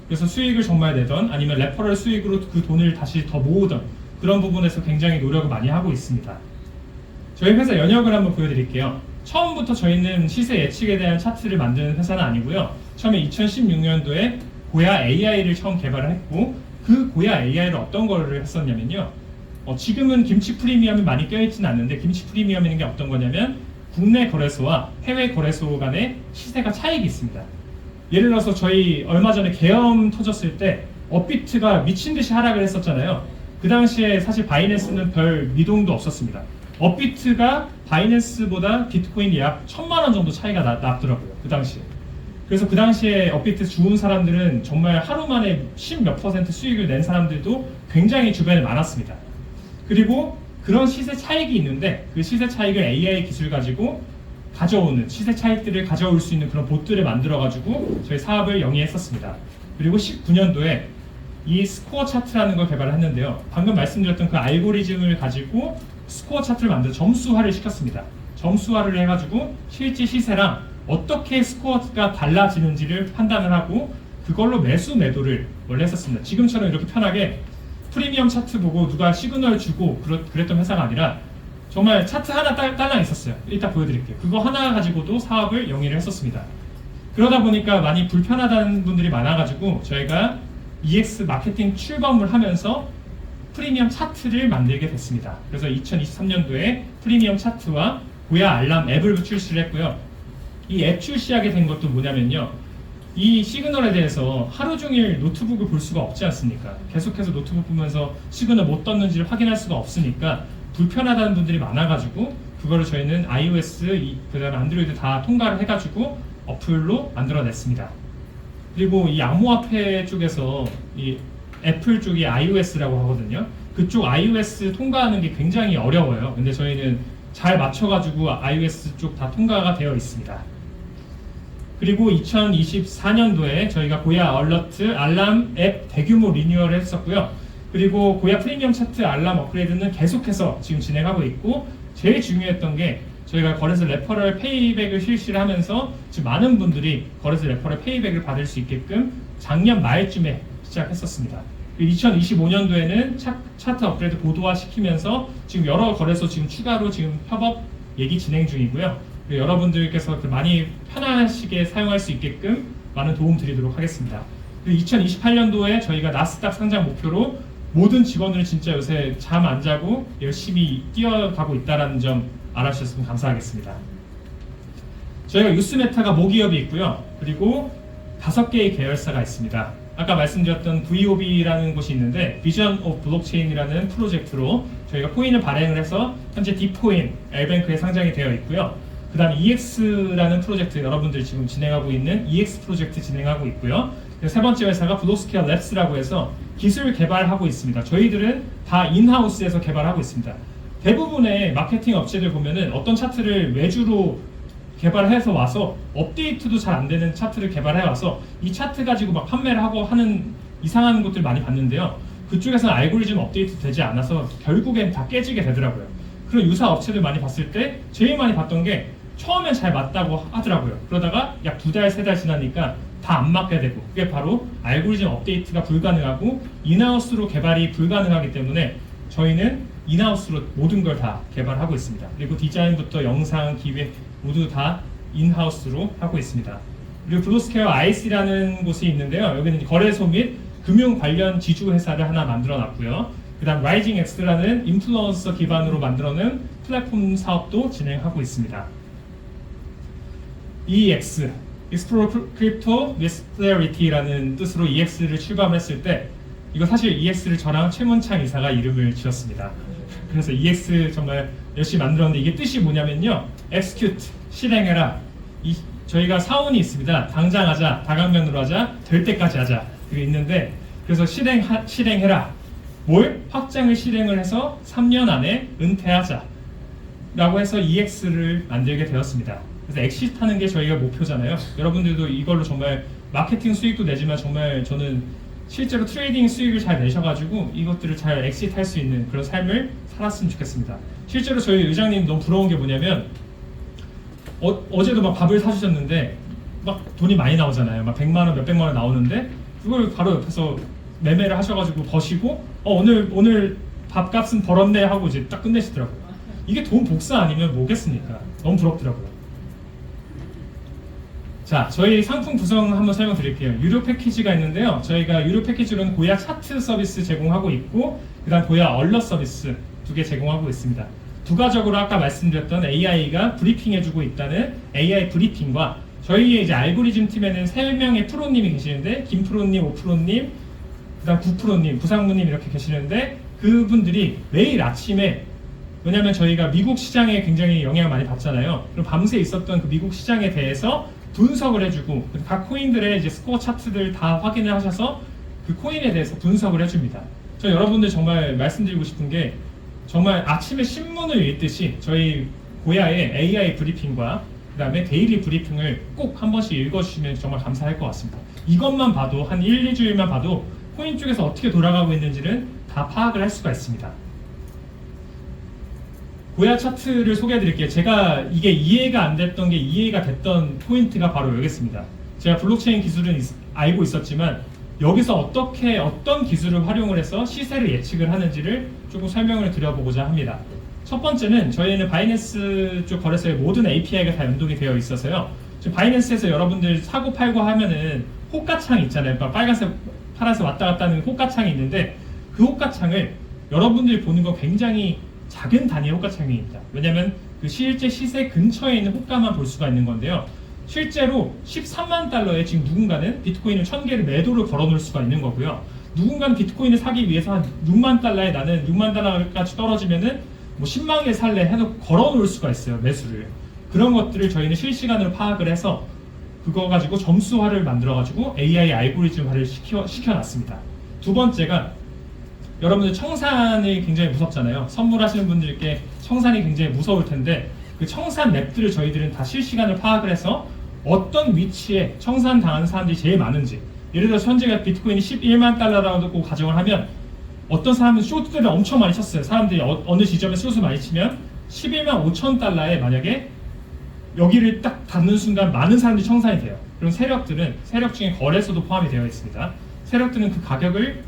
그래서 수익을 정말 내던, 아니면 레퍼럴 수익으로 그 돈을 다시 더 모으던 그런 부분에서 굉장히 노력을 많이 하고 있습니다. 저희 회사 연역을 한번 보여드릴게요. 처음부터 저희는 시세 예측에 대한 차트를 만드는 회사는 아니고요. 처음에 2016년도에 고야 AI를 처음 개발을 했고, 그 고야 AI를 어떤 거를 했었냐면요, 지금은 김치 프리미엄이 많이 껴있지는 않는데, 김치 프리미엄이라는 게 어떤 거냐면 국내 거래소와 해외 거래소 간의 시세가 차익이 있습니다. 예를 들어서 저희 얼마 전에 계엄 터졌을 때 업비트가 미친듯이 하락을 했었잖아요. 그 당시에 사실 바이낸스는 별 미동도 없었습니다. 업비트가 바이낸스보다 비트코인이 약 1,000만 원 정도 차이가 났더라고요, 그 당시에. 그래서 그 당시에 업비트 주운 사람들은 정말 하루 만에 10몇 % 수익을 낸 사람들도 굉장히 주변에 많았습니다. 그리고 그런 시세 차익이 있는데, 그 시세 차익을 AI 기술 가지고 가져오는, 시세 차익들을 가져올 수 있는 그런 봇들을 만들어 가지고 저희 사업을 영위했었습니다. 그리고 19년도에 이 스코어 차트라는 걸 개발을 했는데요, 방금 말씀드렸던 그 알고리즘을 가지고 스코어 차트를 만들어 점수화를 시켰습니다. 점수화를 해가지고 실제 시세랑 어떻게 스코어가 달라지는지를 판단을 하고, 그걸로 매수 매도를 원래 했었습니다. 지금처럼 이렇게 편하게 프리미엄 차트 보고 누가 시그널 주고 그랬던 회사가 아니라 정말 차트 하나 딸랑 있었어요. 이따 보여드릴게요. 그거 하나 가지고도 사업을 영위를 했었습니다. 그러다 보니까 많이 불편하다는 분들이 많아가지고 저희가 EX 마케팅 출범을 하면서 프리미엄 차트를 만들게 됐습니다. 그래서 2023년도에 프리미엄 차트와 고야 알람 앱을 출시를 했고요. 이 앱 출시하게 된 것도 뭐냐면요. 이 시그널에 대해서 하루 종일 노트북을 볼 수가 없지 않습니까? 계속해서 노트북 보면서 시그널 못 떴는지를 확인할 수가 없으니까 불편하다는 분들이 많아가지고 그거를 저희는 iOS, 그다음에 안드로이드 다 통과를 해가지고 어플로 만들어냈습니다. 그리고 이 암호화폐 쪽에서 이 애플 쪽이 iOS라고 하거든요. 그쪽 iOS 통과하는 게 굉장히 어려워요. 근데 저희는 잘 맞춰가지고 iOS 쪽 다 통과가 되어 있습니다. 그리고 2024년도에 저희가 고야 얼러트 알람 앱 대규모 리뉴얼을 했었고요. 그리고 고야 프리미엄 차트 알람 업그레이드는 계속해서 지금 진행하고 있고, 제일 중요했던 게 저희가 거래소 레퍼럴 페이백을 실시를 하면서 지금 많은 분들이 거래소 레퍼럴 페이백을 받을 수 있게끔 작년 말쯤에 시작했었습니다. 2025년도에는 차트 업그레이드 고도화 시키면서 지금 여러 거래소 지금 추가로 지금 협업 얘기 진행 중이고요. 여러분들께서 많이 편하시게 사용할 수 있게끔 많은 도움 드리도록 하겠습니다. 2028년도에 저희가 나스닥 상장 목표로 모든 직원들은 진짜 요새 잠 안 자고 열심히 뛰어가고 있다는 점 알아주셨으면 감사하겠습니다. 저희가 유스메타가 모기업이 있고요. 그리고 5개의 계열사가 있습니다. 아까 말씀드렸던 VOB라는 곳이 있는데 비전 오브 블록체인이라는 프로젝트로 저희가 코인을 발행을 해서 현재 디코인, 엘뱅크에 상장이 되어 있고요. 그 다음에 EX라는 프로젝트, 여러분들이 지금 진행하고 있는 EX 프로젝트 진행하고 있고요. 세 번째 회사가 블록스퀘어 랩스라고 해서 기술 개발하고 있습니다. 저희들은 다 인하우스에서 개발하고 있습니다. 대부분의 마케팅 업체들 보면은 어떤 차트를 외주로 개발해서 와서 업데이트도 잘 안 되는 차트를 개발해 와서 이 차트 가지고 막 판매를 하고 하는 이상한 것들 많이 봤는데요. 그쪽에서는 알고리즘 업데이트 되지 않아서 결국엔 다 깨지게 되더라고요. 그런 유사 업체들 많이 봤을 때 제일 많이 봤던 게 처음엔 잘 맞다고 하더라고요. 그러다가 약 2달, 3달 지나니까 다 안 맞게 되고, 그게 바로 알고리즘 업데이트가 불가능하고 인하우스로 개발이 불가능하기 때문에 저희는 인하우스로 모든 걸 다 개발하고 있습니다. 그리고 디자인부터 영상, 기획 모두 다 인하우스로 하고 있습니다. 그리고 블록스퀘어 IC라는 곳이 있는데요. 여기는 거래소 및 금융 관련 지주 회사를 하나 만들어 놨고요. 그 다음 라이징 X라는 인플루언서 기반으로 만들어낸 플랫폼 사업도 진행하고 있습니다. EX, Explore Crypto with Clarity라는 뜻으로 EX를 출범했을 때, 이거 사실 EX를 저랑 최문창 이사가 이름을 지었습니다. 그래서 EX 정말 열심히 만들었는데 이게 뜻이 뭐냐면요. Execute, 실행해라. 저희가 사원이 있습니다. 당장 하자, 다각면으로 하자, 될 때까지 하자. 이게 있는데, 그래서 실행해라. 뭘? 확장을 실행을 해서 3년 안에 은퇴하자 라고 해서 EX를 만들게 되었습니다. 그래서 엑시트하는 게 저희가 목표잖아요. 여러분들도 이걸로 정말 마케팅 수익도 내지만 정말 저는 실제로 트레이딩 수익을 잘 내셔가지고 이것들을 잘 엑시트할 수 있는 그런 삶을 살았으면 좋겠습니다. 실제로 저희 의장님 너무 부러운 게 뭐냐면 어제도 막 밥을 사주셨는데 막 돈이 많이 나오잖아요. 막 100만 원, 몇백만 원 나오는데 그걸 바로 옆에서 매매를 하셔가지고 버시고 오늘 밥값은 벌었네 하고 이제 딱 끝내시더라고요. 이게 돈 복사 아니면 뭐겠습니까? 너무 부럽더라고요. 자, 저희 상품 구성 한번 설명드릴게요. 유료 패키지가 있는데요. 저희가 유료 패키지로는 고야 차트 서비스 제공하고 있고, 그 다음 고야 얼럿 서비스 2개 제공하고 있습니다. 부가적으로 아까 말씀드렸던 AI가 브리핑해주고 있다는 AI 브리핑과 저희의 이제 알고리즘 팀에는 3명의 프로님이 계시는데, 김프로님, 오프로님, 그 다음 구프로님, 부상무님 이렇게 계시는데, 그분들이 매일 아침에, 왜냐면 저희가 미국 시장에 굉장히 영향을 많이 받잖아요. 그럼 밤새 있었던 그 미국 시장에 대해서 분석을 해주고, 각 코인들의 이제 스코어 차트들 다 확인을 하셔서 그 코인에 대해서 분석을 해줍니다. 저 여러분들 정말 말씀드리고 싶은 게, 정말 아침에 신문을 읽듯이 저희 고야의 AI 브리핑과 그 다음에 데일리 브리핑을 꼭 한 번씩 읽어주시면 정말 감사할 것 같습니다. 이것만 봐도 한 1, 2주일만 봐도 코인 쪽에서 어떻게 돌아가고 있는지는 다 파악을 할 수가 있습니다. 고야 차트를 소개해 드릴게요. 제가 이게 이해가 안 됐던 게 이해가 됐던 포인트가 바로 여기 있습니다. 제가 블록체인 기술은 알고 있었지만 여기서 어떤 기술을 활용을 해서 시세를 예측을 하는지를 조금 설명을 드려보고자 합니다. 첫 번째는 저희는 바이낸스 쪽 거래소의 모든 API가 다 연동이 되어 있어서요. 지금 바이낸스에서 여러분들 사고 팔고 하면은 호가창이 있잖아요. 그러니까 빨간색, 파란색 왔다 갔다 하는 호가창이 있는데 그 호가창을 여러분들이 보는 건 굉장히 작은 단위의 호가창입니다. 왜냐하면 그 실제 시세 근처에 있는 호가만 볼 수가 있는 건데요. 실제로 13만 달러에 지금 누군가는 비트코인을 1000개를 매도를 걸어 놓을 수가 있는 거고요. 누군가는 비트코인을 사기 위해서 한 6만 달러에 나는 6만 달러까지 떨어지면은 뭐 10만 개 살래 해서 걸어 놓을 수가 있어요. 매수를. 그런 것들을 저희는 실시간으로 파악을 해서 그거 가지고 점수화를 만들어 가지고 AI 알고리즘화를 시켜놨습니다. 두 번째가 여러분들 청산이 굉장히 무섭잖아요. 선물하시는 분들께 청산이 굉장히 무서울 텐데 그 청산 맵들을 저희들은 다 실시간으로 파악을 해서 어떤 위치에 청산 당하는 사람들이 제일 많은지, 예를 들어서 현재가 비트코인이 11만 달러라고 가정을 하면 어떤 사람은 쇼트를 엄청 많이 쳤어요. 사람들이 어느 지점에 숏을 많이 치면 11만 5천 달러에 만약에 여기를 딱 닿는 순간 많은 사람들이 청산이 돼요. 그럼 세력들은, 세력 중에 거래소도 포함이 되어 있습니다. 세력들은 그 가격을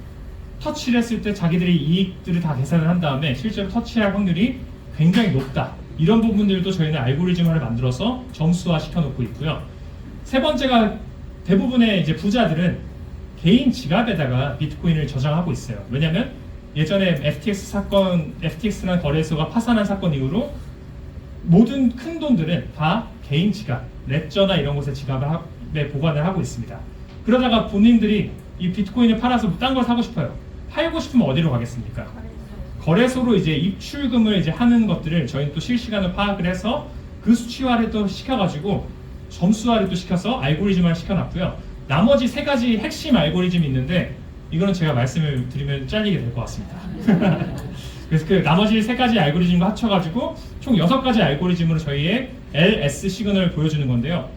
터치를 했을 때 자기들이 이익들을 다 계산을 한 다음에 실제로 터치할 확률이 굉장히 높다. 이런 부분들도 저희는 알고리즘화를 만들어서 점수화 시켜놓고 있고요. 세 번째가 대부분의 이제 부자들은 개인 지갑에다가 비트코인을 저장하고 있어요. 왜냐하면 예전에 FTX라는 거래소가 파산한 사건 이후로 모든 큰 돈들은 다 개인 지갑, 레저나 이런 곳에 지갑에 보관을 하고 있습니다. 그러다가 본인들이 이 비트코인을 팔아서 딴 걸 사고 싶어요. 팔고 싶으면 어디로 가겠습니까? 거래소로 이제 입출금을 이제 하는 것들을 저희는 또 실시간으로 파악을 해서 그 수치화를 또 시켜가지고 점수화를 또 시켜서 알고리즘화를 시켜놨고요. 나머지 세 가지 핵심 알고리즘이 있는데 이거는 제가 말씀을 드리면 잘리게 될 것 같습니다. 그래서 그 나머지 세 가지 알고리즘과 합쳐가지고 총 6가지 알고리즘으로 저희의 LS 시그널을 보여주는 건데요.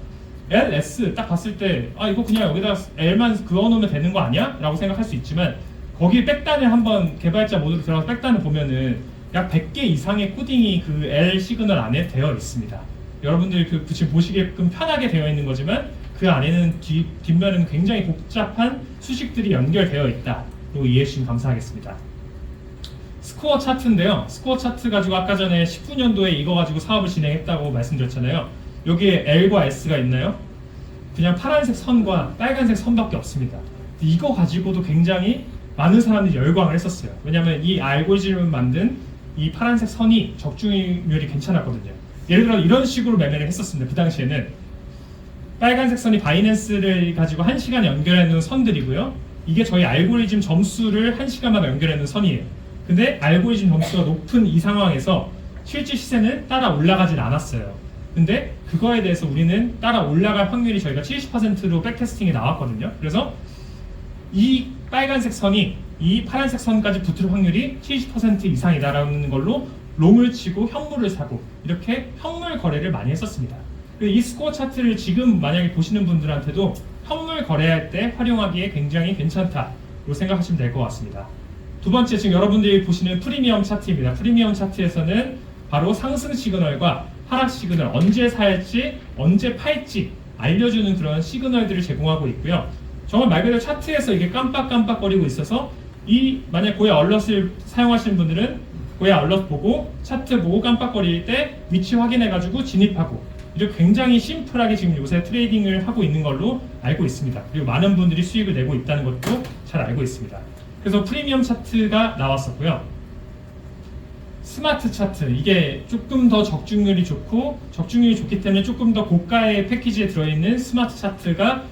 LS 딱 봤을 때 이거 그냥 여기다 L만 그어놓으면 되는 거 아니야? 라고 생각할 수 있지만 거기 백단을 한번 개발자 모드로 들어가서 백단을 보면은 약 100개 이상의 코딩이 그 L 시그널 안에 되어 있습니다. 여러분들이 지금 보시게끔 편하게 되어 있는 거지만 그 안에는 뒷면에는 굉장히 복잡한 수식들이 연결되어 있다고 이해해 주시면 감사하겠습니다. 스코어 차트인데요. 스코어 차트 가지고 아까 전에 19년도에 이거 가지고 사업을 진행했다고 말씀드렸잖아요. 여기에 L과 S가 있나요? 그냥 파란색 선과 빨간색 선밖에 없습니다. 이거 가지고도 굉장히 많은 사람들이 열광을 했었어요. 왜냐하면 이 알고리즘을 만든 이 파란색 선이 적중률이 괜찮았거든요. 예를 들어 이런 식으로 매매를 했었습니다. 그 당시에는 빨간색 선이 바이낸스를 가지고 1시간 연결해놓은 선들이고요. 이게 저희 알고리즘 점수를 1시간마다 연결해놓은 선이에요. 근데 알고리즘 점수가 높은 이 상황에서 실제 시세는 따라 올라가진 않았어요. 근데 그거에 대해서 우리는 따라 올라갈 확률이 저희가 70%로 백테스팅이 나왔거든요. 그래서 이 빨간색 선이 이 파란색 선까지 붙을 확률이 70% 이상이다라는 걸로 롱을 치고 현물을 사고 이렇게 현물 거래를 많이 했었습니다. 이 스코어 차트를 지금 만약에 보시는 분들한테도 현물 거래할 때 활용하기에 굉장히 괜찮다고 생각하시면 될 것 같습니다. 두 번째, 지금 여러분들이 보시는 프리미엄 차트입니다. 프리미엄 차트에서는 바로 상승 시그널과 하락 시그널, 언제 살지, 언제 팔지 알려주는 그런 시그널들을 제공하고 있고요. 정말 말 그대로 차트에서 이게 깜빡깜빡거리고 있어서 만약 고야 얼럿을 사용하시는 분들은 고야 얼럿 보고 차트 보고 깜빡거릴 때 위치 확인해가지고 진입하고 이렇게 굉장히 심플하게 지금 요새 트레이딩을 하고 있는 걸로 알고 있습니다. 그리고 많은 분들이 수익을 내고 있다는 것도 잘 알고 있습니다. 그래서 프리미엄 차트가 나왔었고요. 스마트 차트, 이게 조금 더 적중률이 좋고 적중률이 좋기 때문에 조금 더 고가의 패키지에 들어있는 스마트 차트가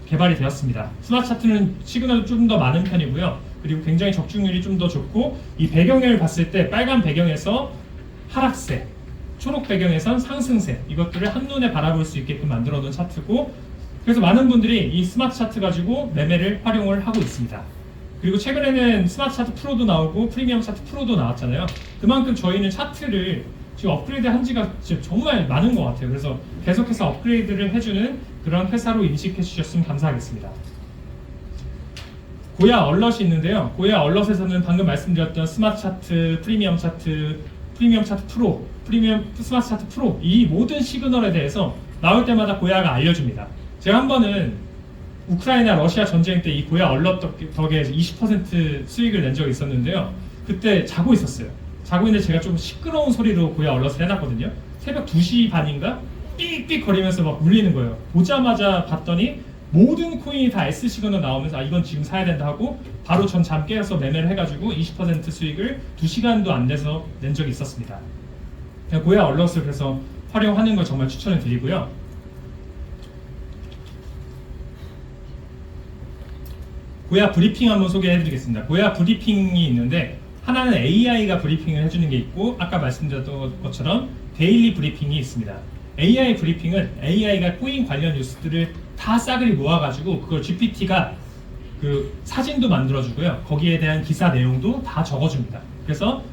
개발이 되었습니다. 스마트 차트는 시그널도 좀 더 많은 편이고요. 그리고 굉장히 적중률이 좀 더 좋고 이 배경을 봤을 때 빨간 배경에서 하락세, 초록 배경에선 상승세, 이것들을 한눈에 바라볼 수 있게끔 만들어 놓은 차트고, 그래서 많은 분들이 이 스마트 차트 가지고 매매를 활용을 하고 있습니다. 그리고 최근에는 스마트 차트 프로도 나오고 프리미엄 차트 프로도 나왔잖아요. 그만큼 저희는 차트를 지금 업그레이드 한 지가 지금 정말 많은 것 같아요. 그래서 계속해서 업그레이드를 해주는 그런 회사로 인식해 주셨으면 감사하겠습니다. 고야 얼럿이 있는데요. 고야 얼럿에서는 방금 말씀드렸던 스마트 차트, 프리미엄 차트 프로, 프리미엄 스마트 차트 프로, 이 모든 시그널에 대해서 나올 때마다 고야가 알려줍니다. 제가 한 번은 우크라이나 러시아 전쟁 때 이 고야 얼럿 덕에 20% 수익을 낸 적이 있었는데요. 그때 자고 있었어요. 자고 있는데 제가 좀 시끄러운 소리로 고야 얼럿을 해놨거든요. 새벽 2시 반인가 삑삑 거리면서 막 울리는 거예요. 보자마자 봤더니 모든 코인이 다 S 시그널 나오면서 아 이건 지금 사야 된다 하고 바로 전 잠 깨서 매매를 해가지고 20% 수익을 2시간도 안 돼서 낸 적이 있었습니다. 고야 얼럿을 그래서 활용하는 걸 정말 추천을 드리고요. 고야 브리핑 한번 소개해드리겠습니다. 고야 브리핑이 있는데 하나는 AI가 브리핑을 해주는 게 있고 아까 말씀드렸던 것처럼 데일리 브리핑이 있습니다. AI 브리핑은 AI가 코인 관련 뉴스들을 다 싸그리 모아가지고 그걸 GPT가 그 사진도 만들어주고요. 거기에 대한 기사 내용도 다 적어줍니다. 그래서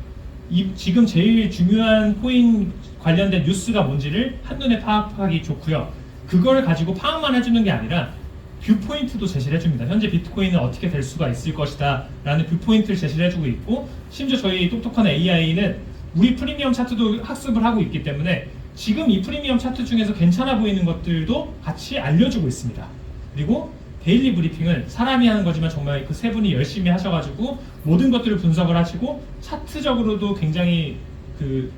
지금 제일 중요한 코인 관련된 뉴스가 뭔지를 한눈에 파악하기 좋고요. 그걸 가지고 파악만 해주는 게 아니라 뷰포인트도 제시를 해줍니다. 현재 비트코인은 어떻게 될 수가 있을 것이다 라는 뷰포인트를 제시를 해주고 있고 심지어 저희 똑똑한 AI는 우리 프리미엄 차트도 학습을 하고 있기 때문에 지금 이 프리미엄 차트 중에서 괜찮아 보이는 것들도 같이 알려주고 있습니다. 그리고 데일리 브리핑은 사람이 하는 거지만 정말 그 세 분이 열심히 하셔가지고 모든 것들을 분석을 하시고 차트적으로도 굉장히 그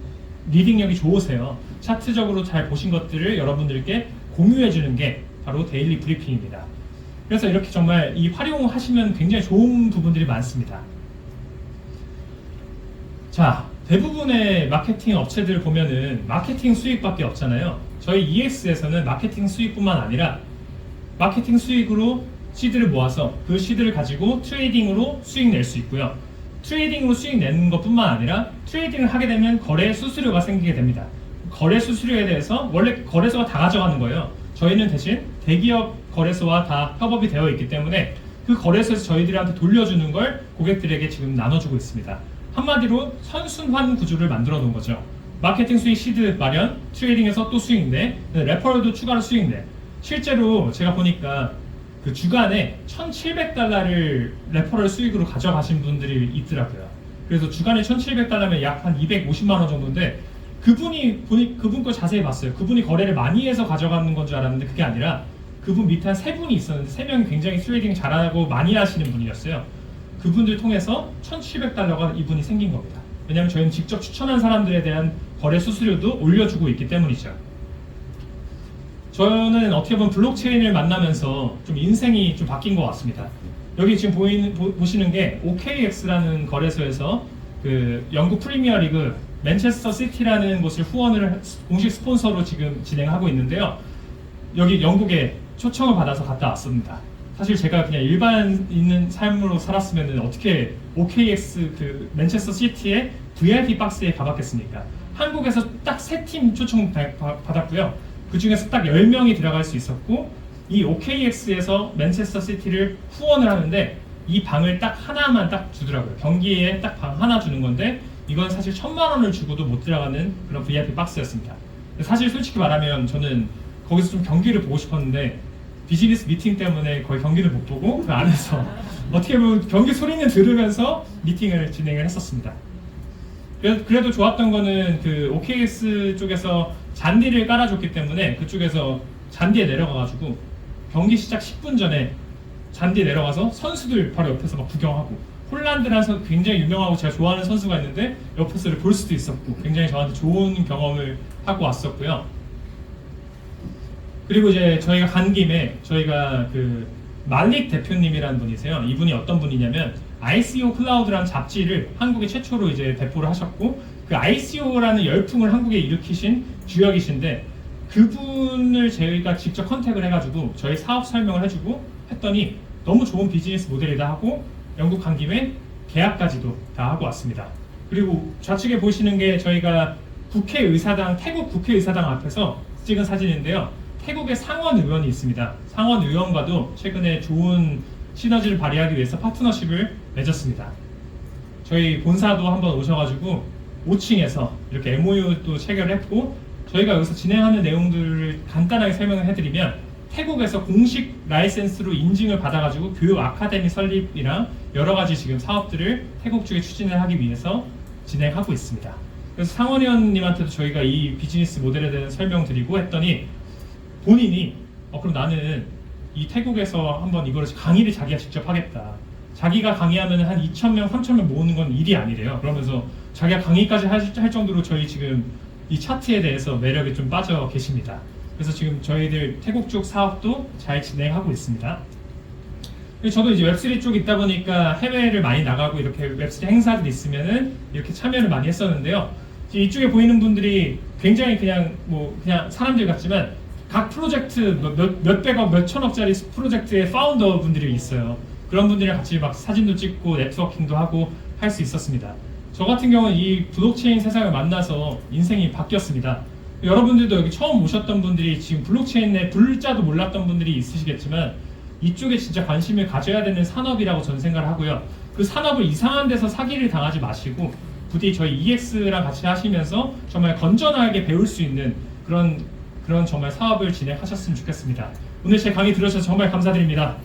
리딩력이 좋으세요. 차트적으로 잘 보신 것들을 여러분들께 공유해주는 게 바로 데일리 브리핑입니다. 그래서 이렇게 정말 이 활용하시면 굉장히 좋은 부분들이 많습니다. 자, 대부분의 마케팅 업체들 보면은 마케팅 수익밖에 없잖아요. 저희 EX에서는 마케팅 수익뿐만 아니라 마케팅 수익으로 시드를 모아서 그 시드를 가지고 트레이딩으로 수익 낼 수 있고요. 트레이딩으로 수익 내는 것뿐만 아니라 트레이딩을 하게 되면 거래 수수료가 생기게 됩니다. 거래 수수료에 대해서 원래 거래소가 다 가져가는 거예요. 저희는 대신 대기업 거래소와 다 협업이 되어 있기 때문에 그 거래소에서 저희들한테 돌려주는 걸 고객들에게 지금 나눠주고 있습니다. 한마디로 선순환 구조를 만들어 놓은 거죠. 마케팅 수익 시드 마련, 트레이딩에서 또 수익 내, 레퍼럴도 추가로 수익 내. 실제로 제가 보니까 그 주간에 1,700달러를 레퍼럴 수익으로 가져가신 분들이 있더라고요. 그래서 주간에 1,700달러면 약 한 250만 원 정도인데 그분 거 자세히 봤어요. 그분이 거래를 많이 해서 가져가는 건 줄 알았는데 그게 아니라 그분 밑에 한 3분이 있었는데 3명이 굉장히 트레이딩 잘하고 많이 하시는 분이었어요. 그분들 통해서 1,700달러가 이분이 생긴 겁니다. 왜냐하면 저희는 직접 추천한 사람들에 대한 거래 수수료도 올려주고 있기 때문이죠. 저는 어떻게 보면 블록체인을 만나면서 좀 인생이 좀 바뀐 것 같습니다. 여기 지금 보시는 게 OKX라는 거래소에서 그 영국 프리미어 리그 맨체스터 시티라는 곳을 후원을 공식 스폰서로 지금 진행하고 있는데요. 여기 영국에 초청을 받아서 갔다 왔습니다. 사실 제가 그냥 일반 있는 삶으로 살았으면 어떻게 OKX 그 맨체스터 시티의 VIP 박스에 가봤겠습니까? 한국에서 딱 3팀 초청 받았고요. 그 중에서 딱 10명이 들어갈 수 있었고 이 OKX에서 맨체스터 시티를 후원을 하는데 이 방을 딱 하나만 딱 주더라고요. 경기에 딱 방 하나 주는 건데 이건 사실 1,000만 원을 주고도 못 들어가는 그런 VIP 박스였습니다. 사실 솔직히 말하면 저는 거기서 좀 경기를 보고 싶었는데 비즈니스 미팅 때문에 거의 경기를 못 보고 그 안에서 어떻게 보면 경기 소리는 들으면서 미팅을 진행을 했었습니다. 그래도 좋았던 거는 그 OKX 쪽에서 잔디를 깔아줬기 때문에 그쪽에서 잔디에 내려가가지고 경기 시작 10분 전에 잔디에 내려가서 선수들 바로 옆에서 막 구경하고 홀란드라서 굉장히 유명하고 제가 좋아하는 선수가 있는데 옆에서를 볼 수도 있었고 굉장히 저한테 좋은 경험을 하고 왔었고요. 그리고 이제 저희가 간 김에 저희가 그 말릭 대표님이라는 분이세요. 이분이 어떤 분이냐면 ICO 클라우드라는 잡지를 한국에 최초로 이제 배포를 하셨고 그 ICO라는 열풍을 한국에 일으키신 주역이신데 그분을 저희가 직접 컨택을 해가지고 저희 사업 설명을 해주고 했더니 너무 좋은 비즈니스 모델이다 하고 영국 간 김에 계약까지도 다 하고 왔습니다. 그리고 좌측에 보시는 게 저희가 국회의사당, 태국 국회의사당 앞에서 찍은 사진인데요. 태국의 상원 의원이 있습니다. 상원 의원과도 최근에 좋은 시너지를 발휘하기 위해서 파트너십을 맺었습니다. 저희 본사도 한번 오셔가지고 5층에서 이렇게 MOU도 체결했고 저희가 여기서 진행하는 내용들을 간단하게 설명을 해드리면 태국에서 공식 라이센스로 인증을 받아가지고 교육 아카데미 설립이랑 여러 가지 지금 사업들을 태국 쪽에 추진을 하기 위해서 진행하고 있습니다. 그래서 상원 의원님한테도 저희가 이 비즈니스 모델에 대한 설명드리고 했더니 본인이 그럼 나는 이 태국에서 한번 이거를 강의를 자기가 직접 하겠다. 자기가 강의하면 한 2,000명, 3,000명 모으는 건 일이 아니래요. 그러면서 자기가 강의까지 할 정도로 저희 지금 이 차트에 대해서 매력에 좀 빠져 계십니다. 그래서 지금 저희들 태국 쪽 사업도 잘 진행하고 있습니다. 저도 이제 웹3 쪽 있다 보니까 해외를 많이 나가고 이렇게 웹3 행사들 있으면은 이렇게 참여를 많이 했었는데요. 이쪽에 보이는 분들이 굉장히 그냥 사람들 같지만 각 프로젝트 몇백억, 몇천억짜리 프로젝트의 파운더 분들이 있어요. 그런 분들이랑 같이 막 사진도 찍고 네트워킹도 하고 할 수 있었습니다. 저 같은 경우는 이 블록체인 세상을 만나서 인생이 바뀌었습니다. 여러분들도 여기 처음 오셨던 분들이 지금 블록체인의 불자도 몰랐던 분들이 있으시겠지만 이쪽에 진짜 관심을 가져야 되는 산업이라고 저는 생각을 하고요. 그 산업을 이상한 데서 사기를 당하지 마시고 부디 저희 EX랑 같이 하시면서 정말 건전하게 배울 수 있는 그런 정말 사업을 진행하셨으면 좋겠습니다. 오늘 제 강의 들으셔서 정말 감사드립니다.